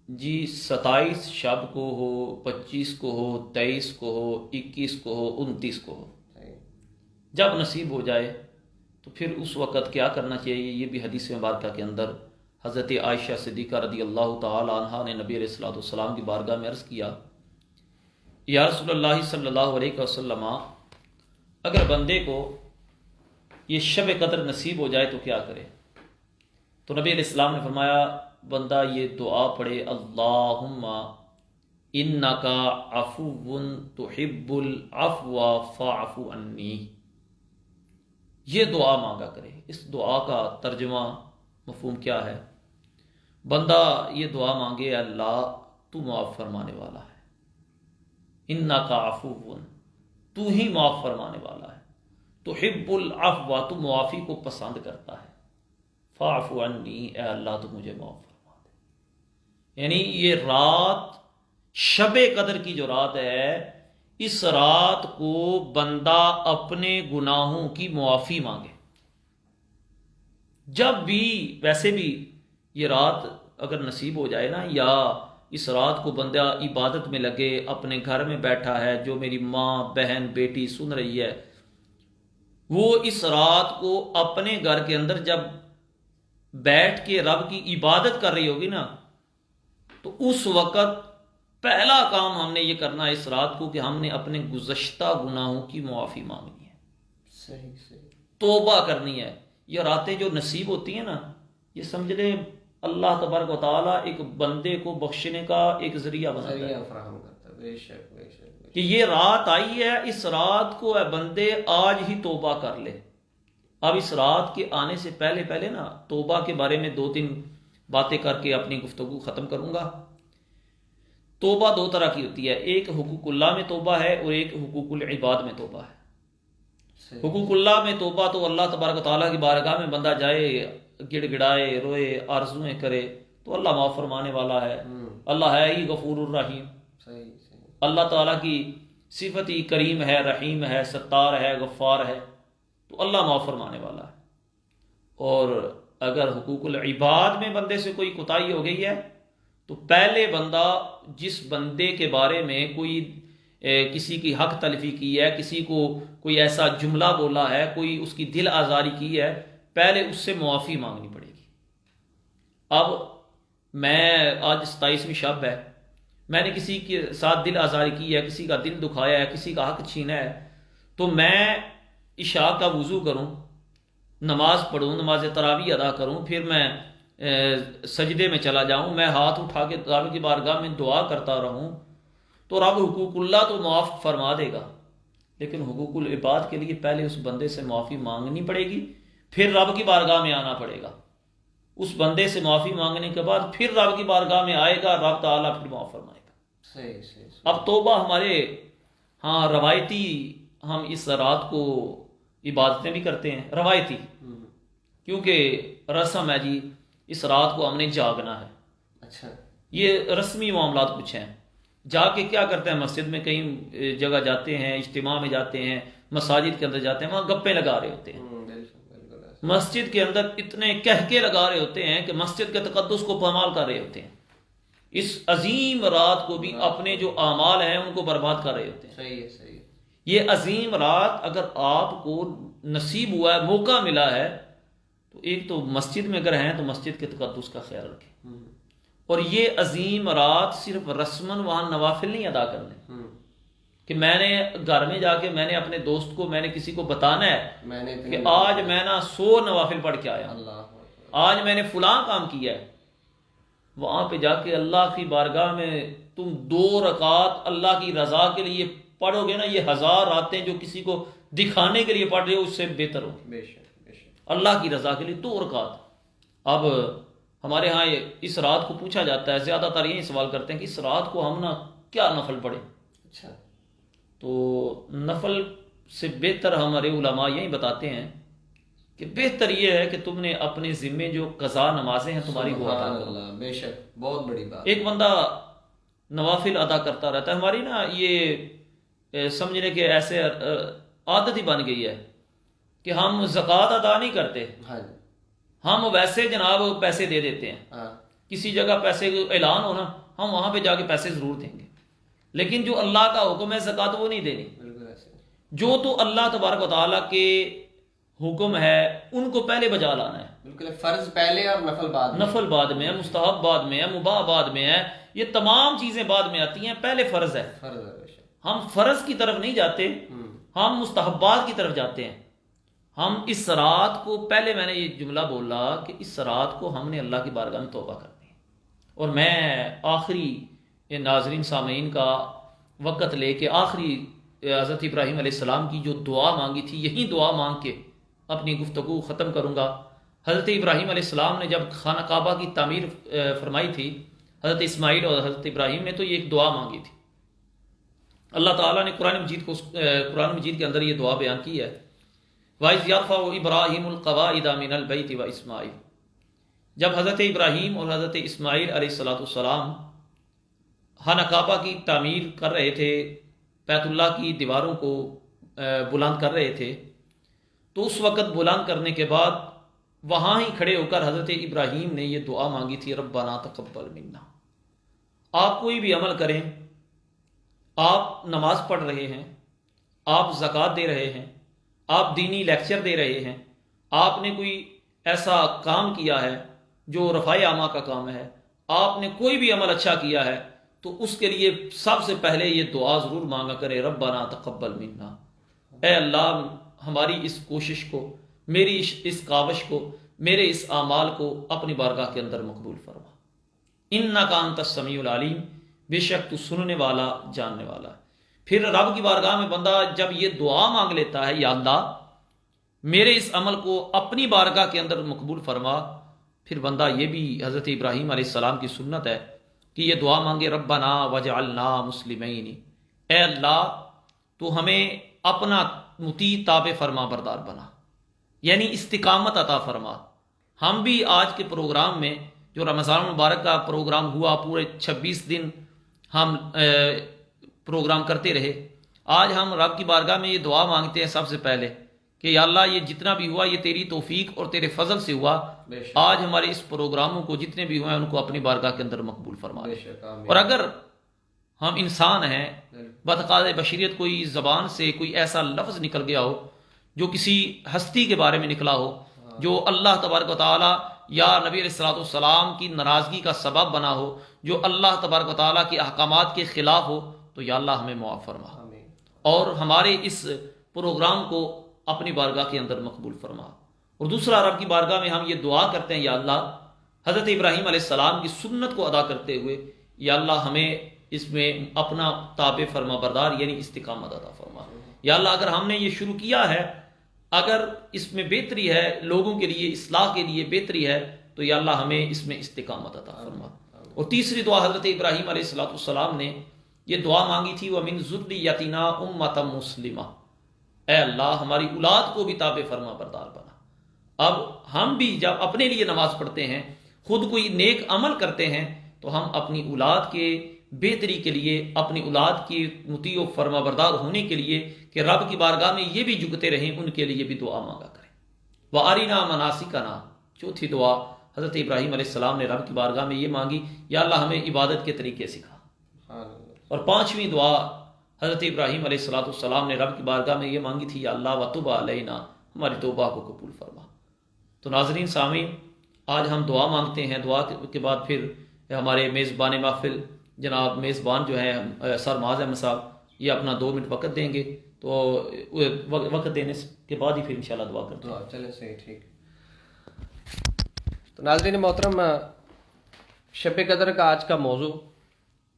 جی 27 شب کو ہو، 25 کو ہو، 23 کو ہو، 21 کو ہو، 29 کو ہو، جب نصیب ہو جائے تو پھر اس وقت کیا کرنا چاہیے؟ یہ بھی حدیث مبارکہ کے اندر حضرت عائشہ صدیقہ رضی اللہ تعالی عنہا نے نبی علیہ الصلوۃ والسلام کی بارگاہ میں عرض کیا، یا رسول اللہ صلی اللہ علیہ وسلم، اگر بندے کو یہ شب قدر نصیب ہو جائے تو کیا کرے؟ تو نبی علیہ السلام نے فرمایا، بندہ یہ دعا پڑھے، اللہم انکا عفو تحب العفو فاعف عنی، یہ دعا مانگا کرے۔ اس دعا کا ترجمہ مفہوم کیا ہے؟ بندہ یہ دعا مانگے، اللہ تو معاف فرمانے والا ہے، انکا عفو، تو ہی معاف فرمانے والا ہے، تحب العفو، تو معافی کو پسند کرتا ہے، فاعف عنی، اے اللہ تو مجھے معاف فرما دے۔ یعنی یہ رات، شب قدر کی جو رات ہے، اس رات کو بندہ اپنے گناہوں کی معافی مانگے۔ جب بھی، ویسے بھی یہ رات اگر نصیب ہو جائے نا، یا اس رات کو بندہ عبادت میں لگے، اپنے گھر میں بیٹھا ہے، جو میری ماں بہن بیٹی سن رہی ہے، وہ اس رات کو اپنے گھر کے اندر جب بیٹھ کے رب کی عبادت کر رہی ہوگی نا، تو اس وقت پہلا کام ہم نے یہ کرنا ہے اس رات کو کہ ہم نے اپنے گزشتہ گناہوں کی معافی مانگنی ہے، صحیح توبہ کرنی ہے۔ یہ راتیں جو نصیب ہوتی ہیں نا، یہ سمجھ لیں اللہ تبارک و تعالیٰ ایک بندے کو بخشنے کا ایک ذریعہ بناتا ہے، ذریعہ فراہم کرتا ہے۔ بے شک بے شک کہ یہ رات آئی ہے، اس رات کو اے بندے آج ہی توبہ کر لے۔ اب اس رات کے آنے سے پہلے نا توبہ کے بارے میں 2-3 باتیں کر کے اپنی گفتگو ختم کروں گا۔ توبہ 2 طرح کی ہوتی ہے، ایک حقوق اللہ میں توبہ ہے اور ایک حقوق العباد میں توبہ ہے۔ حقوق اللہ میں توبہ تو اللہ تبارک و تعالیٰ کی بارگاہ میں بندہ جائے، گڑ گڑائے، روئے، آرزویں کرے، تو اللہ معاف فرمانے والا ہے، اللہ ہے ہی غفور الرحیم، اللہ تعالیٰ کی صفت ہی کریم ہے، رحیم ہے، ستار ہے، غفار ہے، تو اللہ معاف فرمانے والا ہے۔ اور اگر حقوق العباد میں بندے سے کوئی کوتاہی ہو گئی ہے تو پہلے بندہ، جس بندے کے بارے میں کوئی کسی کی حق تلفی کی ہے، کسی کو کوئی ایسا جملہ بولا ہے، کوئی اس کی دل آزاری کی ہے، پہلے اس سے معافی مانگنی پڑے گی۔ اب میں آج 27ویں شب ہے، میں نے کسی کے ساتھ دل آزاری کی ہے، کسی کا دل دکھایا ہے، کسی کا حق چھینا ہے، تو میں عشاء کا وضو کروں، نماز پڑھوں، نماز تراویح ادا کروں، پھر میں سجدے میں چلا جاؤں، میں ہاتھ اٹھا کے رب کی بارگاہ میں دعا کرتا رہوں، تو رب حقوق اللہ تو معاف فرما دے گا، لیکن حقوق العباد کے لیے پہلے اس بندے سے معافی مانگنی پڑے گی، پھر رب کی بارگاہ میں آنا پڑے گا۔ اس بندے سے معافی مانگنے کے بعد پھر رب کی بارگاہ میں آئے گا، رب تعالیٰ پھر معاف فرمائے گا۔ صحیح۔ اب توبہ ہمارے ہاں روایتی، ہم اس رات کو عبادتیں بھی کرتے ہیں روایتی، کیونکہ رسم ہے جی، اس رات کو ہم نے جاگنا ہے۔ اچھا، یہ رسمی معاملات کچھ ہیں۔ جا کے کیا کرتے ہیں؟ مسجد میں کئی جگہ جاتے ہیں، اجتماع میں جاتے ہیں، مساجد کے اندر جاتے ہیں، وہاں گپیں لگا رہے ہوتے ہیں، مسجد کے اندر اتنے کہکے لگا رہے ہوتے ہیں کہ مسجد کے تقدس کو پامال کر رہے ہوتے ہیں، اس عظیم رات کو بھی اپنے جو اعمال ہیں ان کو برباد کر رہے ہوتے ہیں۔ صحیح۔ یہ عظیم رات اگر آپ کو نصیب ہوا ہے، موقع ملا ہے، تو ایک تو مسجد میں اگر ہیں تو مسجد کے تقدس کا خیال رکھیں، اور یہ عظیم رات صرف رسماً وہاں نوافل نہیں ادا کرنے کہ میں نے گھر میں جا کے میں نے اپنے دوست کو، میں نے کسی کو بتانا ہے کہ آج میں نا 100 نوافل پڑھ کے آیا، آج میں نے فلاں کام کیا ہے۔ وہاں پہ جا کے اللہ کی بارگاہ میں تم 2 رکعات اللہ کی رضا کے لیے پڑھو گے نا، یہ 1000 راتیں جو کسی کو دکھانے کے لیے پڑھ رہے ہو اس سے بہتر ہو۔ بے شک۔ اللہ کی رضا کے لیے 2 رکعات۔ اب ہمارے ہاں اس رات کو پوچھا جاتا ہے، زیادہ تر یہی سوال کرتے ہیں کہ اس رات کو ہم نا کیا نفل پڑھیں۔ اچھا، تو نفل سے بہتر ہمارے علماء یہی بتاتے ہیں کہ بہتر یہ ہے کہ تم نے اپنے ذمے جو قضا نمازیں ہیں تمہاری وہ ادا کرو۔ اللہ، بے شک بہت بڑی بات۔ ایک بندہ نوافل ادا کرتا رہتا ہے، ہماری نا یہ سمجھنے کے ایسے عادت ہی بن گئی ہے کہ ہم زکوٰۃ ادا نہیں کرتے، ہاں جی، ہم ویسے جناب پیسے دے دیتے ہیں، ہاں کسی جگہ پیسے اعلان ہونا ہم وہاں پہ جا کے پیسے ضرور دیں گے، لیکن جو اللہ کا حکم ہے زکوٰۃ وہ نہیں دینی۔ بالکل ایسے۔ جو تو اللہ تبارک و تعالیٰ کے حکم ہے ان کو پہلے بجا لانا ہے، بالکل، فرض پہلے اور نفل بعد میں۔ نفل بعد میں ہے، مستحب بعد میں ہے، مباح بعد میں ہے، یہ تمام چیزیں بعد میں آتی ہیں، پہلے فرض ہے۔ فرض ہے، بے شک۔ ہم فرض کی طرف نہیں جاتے، ہم مستحبات کی طرف جاتے ہیں۔ ہم اس رات کو، پہلے میں نے یہ جملہ بولا کہ اس رات کو ہم نے اللہ کی بارگاہ میں توبہ کرنی ہے، اور میں آخری یہ ناظرین سامعین کا وقت لے کے آخری حضرت ابراہیم علیہ السلام کی جو دعا مانگی تھی، یہی دعا مانگ کے اپنی گفتگو ختم کروں گا۔ حضرت ابراہیم علیہ السلام نے جب خانہ کعبہ کی تعمیر فرمائی تھی، حضرت اسماعیل اور حضرت ابراہیم نے تو یہ ایک دعا مانگی تھی۔ اللہ تعالیٰ نے قرآن مجید کے اندر یہ دعا بیان کی ہے، وَإِذْ يَرْفَعُ إِبْرَاهِيمُ الْقَوَاعِدَ مِنَ الْبَيْتِ وَإِسْمَاعِيلُ، جب حضرت ابراہیم اور حضرت اسماعیل علیہ السلام خانہ کعبہ کی تعمیر کر رہے تھے، بیت اللہ کی دیواروں کو بلند کر رہے تھے، تو اس وقت بلند کرنے کے بعد وہاں ہی کھڑے ہو کر حضرت ابراہیم نے یہ دعا مانگی تھی، ربنا تقبل منا۔ آپ کوئی بھی عمل کریں، آپ نماز پڑھ رہے ہیں، آپ زکوٰۃ دے رہے ہیں، آپ دینی لیکچر دے رہے ہیں، آپ نے کوئی ایسا کام کیا ہے جو رفع عامہ کا کام ہے، آپ نے کوئی بھی عمل اچھا کیا ہے، تو اس کے لیے سب سے پہلے یہ دعا ضرور مانگا کرے، ربنا تقبل منا، اے اللہ ہماری اس کوشش کو، میری اس کاوش کو، میرے اس اعمال کو اپنی بارگاہ کے اندر مقبول فرما، انک انت السمیع العلیم، بے شک تو سننے والا جاننے والا ہے۔ پھر رب کی بارگاہ میں بندہ جب یہ دعا مانگ لیتا ہے، یا اللہ میرے اس عمل کو اپنی بارگاہ کے اندر مقبول فرما، پھر بندہ یہ بھی حضرت ابراہیم علیہ السلام کی سنت ہے کہ یہ دعا مانگے، ربنا وجعلنا مسلمین، اے اللہ تو ہمیں اپنا مطیع تابع فرما بردار بنا، یعنی استقامت عطا فرما۔ ہم بھی آج کے پروگرام میں جو رمضان المبارک کا پروگرام ہوا، پورے 26 دن ہم پروگرام کرتے رہے، آج ہم رب کی بارگاہ میں یہ دعا مانگتے ہیں سب سے پہلے کہ یا اللہ یہ جتنا بھی ہوا یہ تیری توفیق اور تیرے فضل سے ہوا، آج ہمارے اس پروگراموں کو جتنے بھی ہوئے ہیں ان کو اپنی بارگاہ کے اندر مقبول فرما دے۔ اور اگر ہم انسان ہیں، بتقاضۂ بشریت کوئی زبان سے کوئی ایسا لفظ نکل گیا ہو جو کسی ہستی کے بارے میں نکلا ہو، جو اللہ تبارک و تعالیٰ یا نبی علیہ الصلوۃ والسلام کی ناراضگی کا سبب بنا ہو، جو اللہ تبارک و تعالیٰ کے احکامات کے خلاف ہو، تو یا اللہ ہمیں معاف فرما، اور ہمارے اس پروگرام کو اپنی بارگاہ کے اندر مقبول فرما۔ اور دوسرا، رب کی بارگاہ میں ہم یہ دعا کرتے ہیں، یا اللہ حضرت ابراہیم علیہ السلام کی سنت کو ادا کرتے ہوئے یا اللہ ہمیں اس میں اپنا تابع فرما بردار یعنی استقامت عطا فرما۔ یا اللہ اگر ہم نے یہ شروع کیا ہے، اگر اس میں بہتری ہے، لوگوں کے لیے اصلاح کے لیے بہتری ہے، تو یا اللہ ہمیں اس میں استقامت عطا فرما۔ اور تیسری دعا حضرت ابراہیم علیہ السلام نے یہ دعا مانگی تھی، وَمِن ذُرِّيَّتِنَا أُمَّةً مُسْلِمَةً، اے اللہ ہماری اولاد کو بھی تابع فرما بردار بنا۔ اب ہم بھی جب اپنے لیے نماز پڑھتے ہیں، خود کوئی نیک عمل کرتے ہیں، تو ہم اپنی اولاد کے بہتری کے لیے، اپنی اولاد کی مطیع و فرما بردار ہونے کے لیے کہ رب کی بارگاہ میں یہ بھی جھکتے رہیں، ان کے لیے بھی دعا مانگا کریں۔ وَأَرِنَا مَنَاسِكَنَا، چوتھی دعا حضرت ابراہیم علیہ السلام نے رب کی بارگاہ میں یہ مانگی، یا اللہ ہمیں عبادت کے طریقے سکھا۔ اور پانچویں دعا حضرت ابراہیم علیہ السلام نے رب کی بارگاہ میں یہ مانگی تھی، یا اللہ وتب علینا، ہماری توبہ کو قبول فرما۔ تو ناظرین سامعین، آج ہم دعا مانگتے ہیں، دعا کے بعد پھر ہمارے میزبان محفل جناب میزبان جو ہیں سر معاذ احمد صاحب، یہ اپنا 2 منٹ وقت دیں گے، تو وقت دینے کے بعد ہی پھر انشاءاللہ دعا کرتے ہیں۔ چلیں صحیح، ٹھیک۔ تو ناظرین محترم، شب قدر کا آج کا موضوع،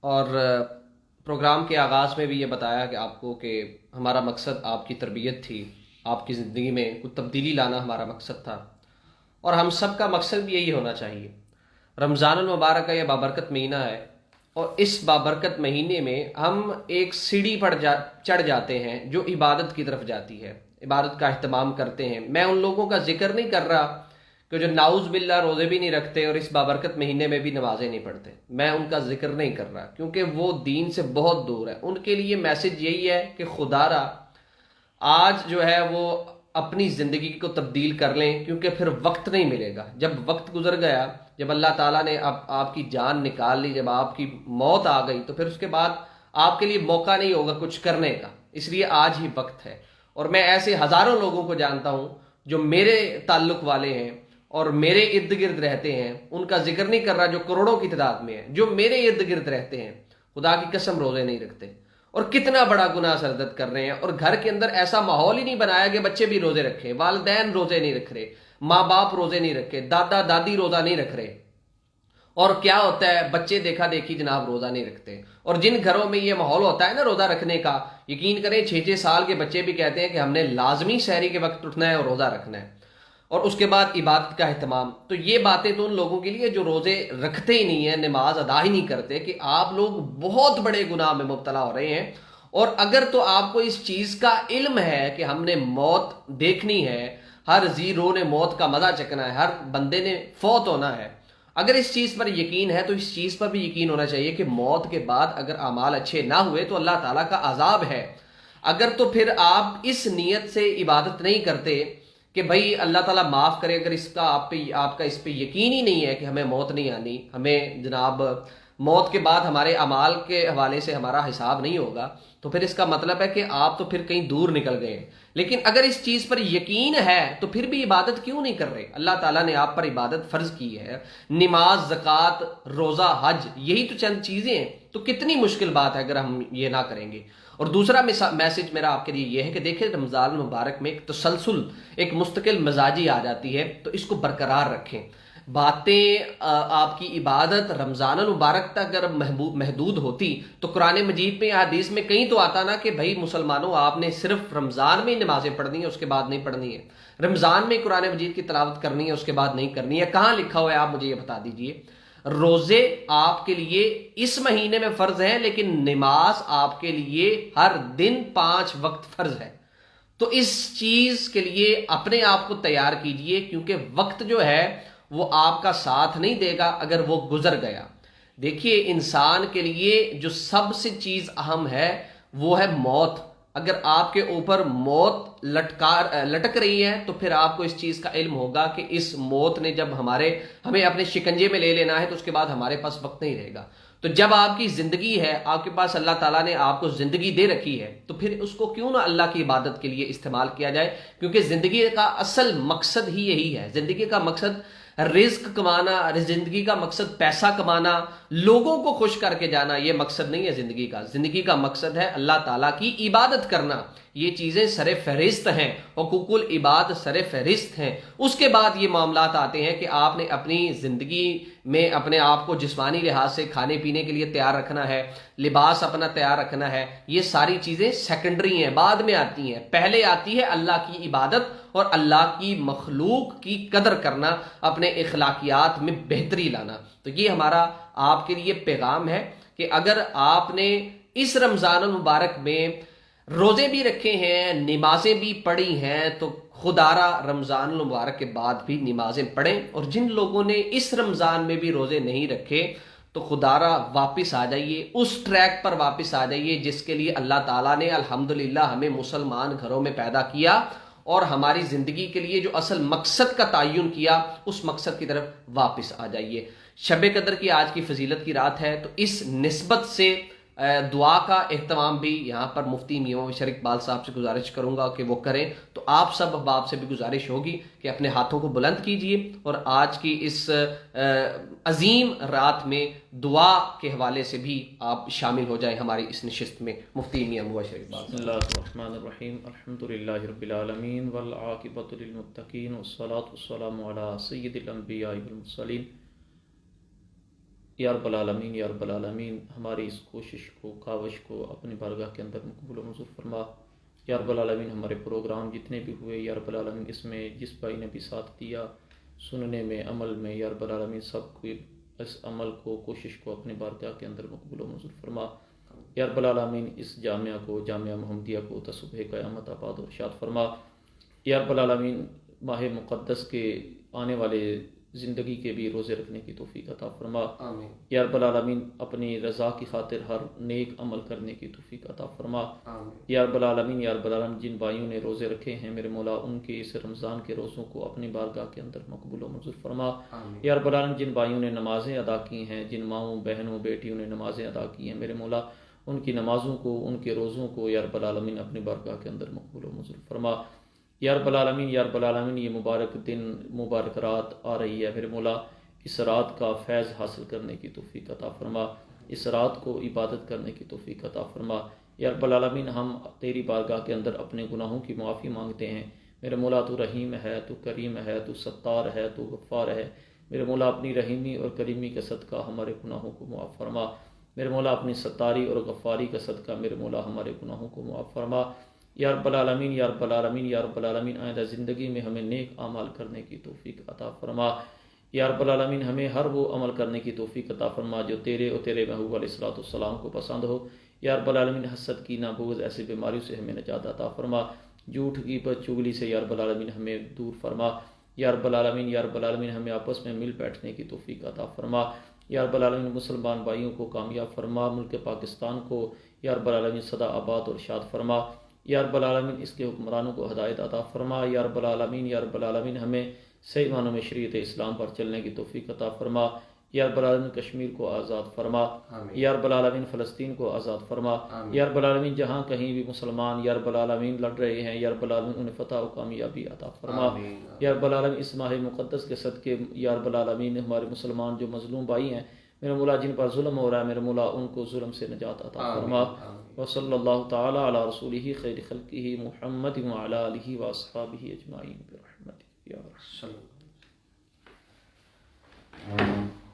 اور پروگرام کے آغاز میں بھی یہ بتایا کہ آپ کو کہ ہمارا مقصد آپ کی تربیت تھی، آپ کی زندگی میں کچھ تبدیلی لانا ہمارا مقصد تھا، اور ہم سب کا مقصد بھی یہی ہونا چاہیے۔ رمضان المبارک کا یہ بابرکت مہینہ ہے، اور اس بابرکت مہینے میں ہم ایک سیڑھی پر چڑھ جاتے ہیں جو عبادت کی طرف جاتی ہے، عبادت کا اہتمام کرتے ہیں۔ میں ان لوگوں کا ذکر نہیں کر رہا کہ جو نعوذ باللہ روزے بھی نہیں رکھتے اور اس بابرکت مہینے میں بھی نمازیں نہیں پڑھتے، میں ان کا ذکر نہیں کر رہا کیونکہ وہ دین سے بہت دور ہے۔ ان کے لیے میسج یہی ہے کہ خدا را آج جو ہے وہ اپنی زندگی کو تبدیل کر لیں، کیونکہ پھر وقت نہیں ملے گا۔ جب وقت گزر گیا، جب اللہ تعالیٰ نے آپ کی جان نکال لی، جب آپ کی موت آ گئی، تو پھر اس کے بعد آپ کے لیے موقع نہیں ہوگا کچھ کرنے کا۔ اس لیے آج ہی وقت ہے۔ اور میں ایسے ہزاروں لوگوں کو جانتا ہوں جو میرے تعلق والے ہیں اور میرے ارد گرد رہتے ہیں، ان کا ذکر نہیں کر رہا جو کروڑوں کی تعداد میں ہیں، جو میرے ارد گرد رہتے ہیں، خدا کی قسم روزے نہیں رکھتے اور کتنا بڑا گناہ سرزد کر رہے ہیں۔ اور گھر کے اندر ایسا ماحول ہی نہیں بنایا کہ بچے بھی روزے رکھیں، والدین روزے نہیں رکھ رہے، ماں باپ روزے نہیں رکھے، دادا دادی روزہ نہیں رکھ رہے۔ اور کیا ہوتا ہے، بچے دیکھا دیکھی جناب روزہ نہیں رکھتے۔ اور جن گھروں میں یہ ماحول ہوتا ہے نا روزہ رکھنے کا، یقین کریں 6 سال کے بچے بھی کہتے ہیں کہ ہم نے لازمی سحری کے وقت اٹھنا ہے اور روزہ رکھنا ہے، اور اس کے بعد عبادت کا اہتمام۔ تو یہ باتیں تو ان لوگوں کے لیے جو روزے رکھتے ہی نہیں ہیں، نماز ادا ہی نہیں کرتے، کہ آپ لوگ بہت بڑے گناہ میں مبتلا ہو رہے ہیں۔ اور اگر تو آپ کو اس چیز کا علم ہے کہ ہم نے موت دیکھنی ہے، ہر زیرو نے موت کا مزہ چکنا ہے، ہر بندے نے فوت ہونا ہے، اگر اس چیز پر یقین ہے تو اس چیز پر بھی یقین ہونا چاہیے کہ موت کے بعد اگر اعمال اچھے نہ ہوئے تو اللہ تعالیٰ کا عذاب ہے۔ اگر تو پھر آپ اس نیت سے عبادت نہیں کرتے کہ بھائی اللہ تعالیٰ معاف کرے، اگر اس کا آپ کا اس پہ یقین ہی نہیں ہے کہ ہمیں موت نہیں آنی، ہمیں جناب موت کے بعد ہمارے اعمال کے حوالے سے ہمارا حساب نہیں ہوگا، تو پھر اس کا مطلب ہے کہ آپ تو پھر کہیں دور نکل گئے ہیں۔ لیکن اگر اس چیز پر یقین ہے تو پھر بھی عبادت کیوں نہیں کر رہے؟ اللہ تعالیٰ نے آپ پر عبادت فرض کی ہے، نماز، زکوٰۃ، روزہ، حج، یہی تو چند چیزیں ہیں، تو کتنی مشکل بات ہے اگر ہم یہ نہ کریں گے۔ اور دوسرا میسج میرا آپ کے لیے یہ ہے کہ دیکھیں رمضان المبارک میں ایک تسلسل، ایک مستقل مزاجی آ جاتی ہے، تو اس کو برقرار رکھیں۔ باتیں آپ کی عبادت رمضان المبارک تک اگر محدود ہوتی تو قرآن مجید میں، حدیث میں کہیں تو آتا نا کہ بھائی مسلمانوں آپ نے صرف رمضان میں نمازیں پڑھنی ہیں، اس کے بعد نہیں پڑھنی ہے، رمضان میں قرآن مجید کی تلاوت کرنی ہے، اس کے بعد نہیں کرنی ہے۔ کہاں لکھا ہوا ہے؟ آپ مجھے یہ بتا دیجئے۔ روزے آپ کے لیے اس مہینے میں فرض ہیں، لیکن نماز آپ کے لیے ہر دن 5 وقت فرض ہے۔ تو اس چیز کے لیے اپنے آپ کو تیار کیجئے، کیونکہ وقت جو ہے وہ آپ کا ساتھ نہیں دے گا اگر وہ گزر گیا۔ دیکھیے انسان کے لیے جو سب سے چیز اہم ہے وہ ہے موت۔ اگر آپ کے اوپر موت لٹک رہی ہے تو پھر آپ کو اس چیز کا علم ہوگا کہ اس موت نے جب ہمیں اپنے شکنجے میں لے لینا ہے تو اس کے بعد ہمارے پاس وقت نہیں رہے گا۔ تو جب آپ کی زندگی ہے، آپ کے پاس اللہ تعالیٰ نے آپ کو زندگی دے رکھی ہے، تو پھر اس کو کیوں نہ اللہ کی عبادت کے لیے استعمال کیا جائے، کیونکہ زندگی کا اصل مقصد ہی یہی ہے۔ زندگی کا مقصد رزق کمانا، زندگی کا مقصد پیسہ کمانا، لوگوں کو خوش کر کے جانا، یہ مقصد نہیں ہے زندگی کا۔ زندگی کا مقصد ہے اللہ تعالیٰ کی عبادت کرنا۔ یہ چیزیں سر فہرست ہیں، حقوق العباد سر فہرست ہیں۔ اس کے بعد یہ معاملات آتے ہیں کہ آپ نے اپنی زندگی میں اپنے آپ کو جسمانی لحاظ سے کھانے پینے کے لیے تیار رکھنا ہے، لباس اپنا تیار رکھنا ہے۔ یہ ساری چیزیں سیکنڈری ہیں، بعد میں آتی ہیں۔ پہلے آتی ہے اللہ کی عبادت اور اللہ کی مخلوق کی قدر کرنا، اپنے اخلاقیات میں بہتری لانا۔ تو یہ ہمارا آپ کے لیے پیغام ہے کہ اگر آپ نے اس رمضان المبارک میں روزے بھی رکھے ہیں، نمازیں بھی پڑھی ہیں، تو خدارا رمضان المبارک کے بعد بھی نمازیں پڑھیں۔ اور جن لوگوں نے اس رمضان میں بھی روزے نہیں رکھے تو خدارا واپس آ جائیے، اس ٹریک پر واپس آ جائیے جس کے لیے اللہ تعالیٰ نے الحمدللہ ہمیں مسلمان گھروں میں پیدا کیا، اور ہماری زندگی کے لیے جو اصل مقصد کا تعین کیا، اس مقصد کی طرف واپس آ جائیے۔ شب قدر کی آج کی فضیلت کی رات ہے، تو اس نسبت سے دعا کا اہتمام بھی یہاں پر مفتی میاں بشیر اقبال صاحب سے گزارش کروں گا کہ وہ کریں۔ تو آپ سب احباب سے بھی گزارش ہوگی کہ اپنے ہاتھوں کو بلند کیجئے اور آج کی اس عظیم رات میں دعا کے حوالے سے بھی آپ شامل ہو جائیں ہماری اس نشست میں۔ مفتی میاں بشیر اقبال۔ بسم اللہ الرحمن الرحیم، الحمدللہ رب العالمین والعاقبۃ للمتقین والصلاۃ والسلام علی سید الانبیاء والمرسلین۔ یا رب العالمین، یا رب العالمین، ہماری اس کوشش کو، کاوش کو اپنی بارگاہ کے اندر مقبول و منظور فرما۔ یا رب العالمین، ہمارے پروگرام جتنے بھی ہوئے، یا رب العالمین اس میں جس بھائی نے بھی ساتھ دیا، سننے میں، عمل میں، یا رب العالمین سب کو اس عمل کو کوشش کو اپنے بارگاہ کے اندر مقبول و منظور فرما۔ یا رب العالمین اس جامعہ کو جامعہ محمدیہ کو تصبح قیامت آباد و ارشاد فرما۔ یا رب العالمین ماہ مقدس کے آنے والے زندگی کے بھی روزے رکھنے کی توفیق عطا فرما۔ آمین یا رب العالمین اپنی رضا کی خاطر ہر نیک عمل کرنے کی توفیق عطا فرما۔ آمین یا رب العالمین یا رب العالمین جن بھائیوں نے روزے رکھے ہیں میرے مولا ان کے اس رمضان کے روزوں کو اپنی بارگاہ کے اندر مقبول و منظور فرما۔ آمین یا رب العالمین جن بھائیوں نے نمازیں ادا کی ہیں، جن ماؤں بہنوں بیٹیوں نے نمازیں ادا کی ہیں میرے مولا ان کی نمازوں کو ان کے روزوں کو یا رب العالمین اپنی بارگاہ کے اندر مقبول و منظور فرما۔ یا رب العالمین یا رب العالمین یہ مبارک دن مبارک رات آ رہی ہے میرے مولا اس رات کا فیض حاصل کرنے کی توفیق عطا فرما، اس رات کو عبادت کرنے کی توفیق عطا فرما۔ یا رب العالمین ہم تیری بارگاہ کے اندر اپنے گناہوں کی معافی مانگتے ہیں میرے مولا، تو رحیم ہے، تو کریم ہے، تو ستار ہے، تو غفار ہے میرے مولا، اپنی رحیمی اور کریمی کا صدقہ ہمارے گناہوں کو معاف فرما میرے مولا، اپنی ستاری اور غفاری کا صدقہ میرے مولا ہمارے گناہوں کو معاف فرما۔ یا رب العالمین یا رب العالمین یا رب العالمین آئندہ زندگی میں ہمیں نیک اعمال کرنے کی توفیق عطا فرما۔ یا رب العالمین ہمیں ہر وہ عمل کرنے کی توفیق عطا فرما جو تیرے اور تیرے محبوب علیہ الصلوۃ والسلام کو پسند ہو۔ یا رب العالمین حسد کی بغض ایسی بیماریوں سے ہمیں نجات عطا فرما، جھوٹ غیبت چغلی سے یا رب العالمین ہمیں دور فرما۔ یا رب العالمین یا رب العالمین ہمیں آپس میں مل بیٹھنے کی توفیق عطا فرما۔ یا رب العالمین مسلمان بھائیوں کو کامیاب فرما، ملک پاکستان کو یا رب العالمین سدا آباد اور شاد فرما۔ یا رب العالمین اس کے حکمرانوں کو ہدایت عطا فرما۔ یا رب العالمین یا رب العالمین ہمیں صحیح معنوں میں شریعت اسلام پر چلنے کی توفیق عطا فرما۔ یا رب العالمین کشمیر کو آزاد فرما۔ آمین یا رب العالمین فلسطین کو آزاد فرما۔ آمین یا رب العالمین جہاں کہیں بھی مسلمان یا رب العالمین لڑ رہے ہیں یا رب العالمین انہیں فتح و کامیابی عطا فرما۔ آمین یا رب العالمین اس ماہ مقدس کے صدقے یا رب العالمین ہمارے مسلمان جو مظلوم بھائی ہیں میرے مولا جن پر ظلم ہو رہا ہے میرے مولا ان کو ظلم سے نجات عطا فرما۔ وصلی اللہ تعالی علی رسولہ خیر خلقہ محمد وعلی آلہ واصحابہ اجمعین برحمتک یا رب۔ صلی اللہ علیہ وسلم۔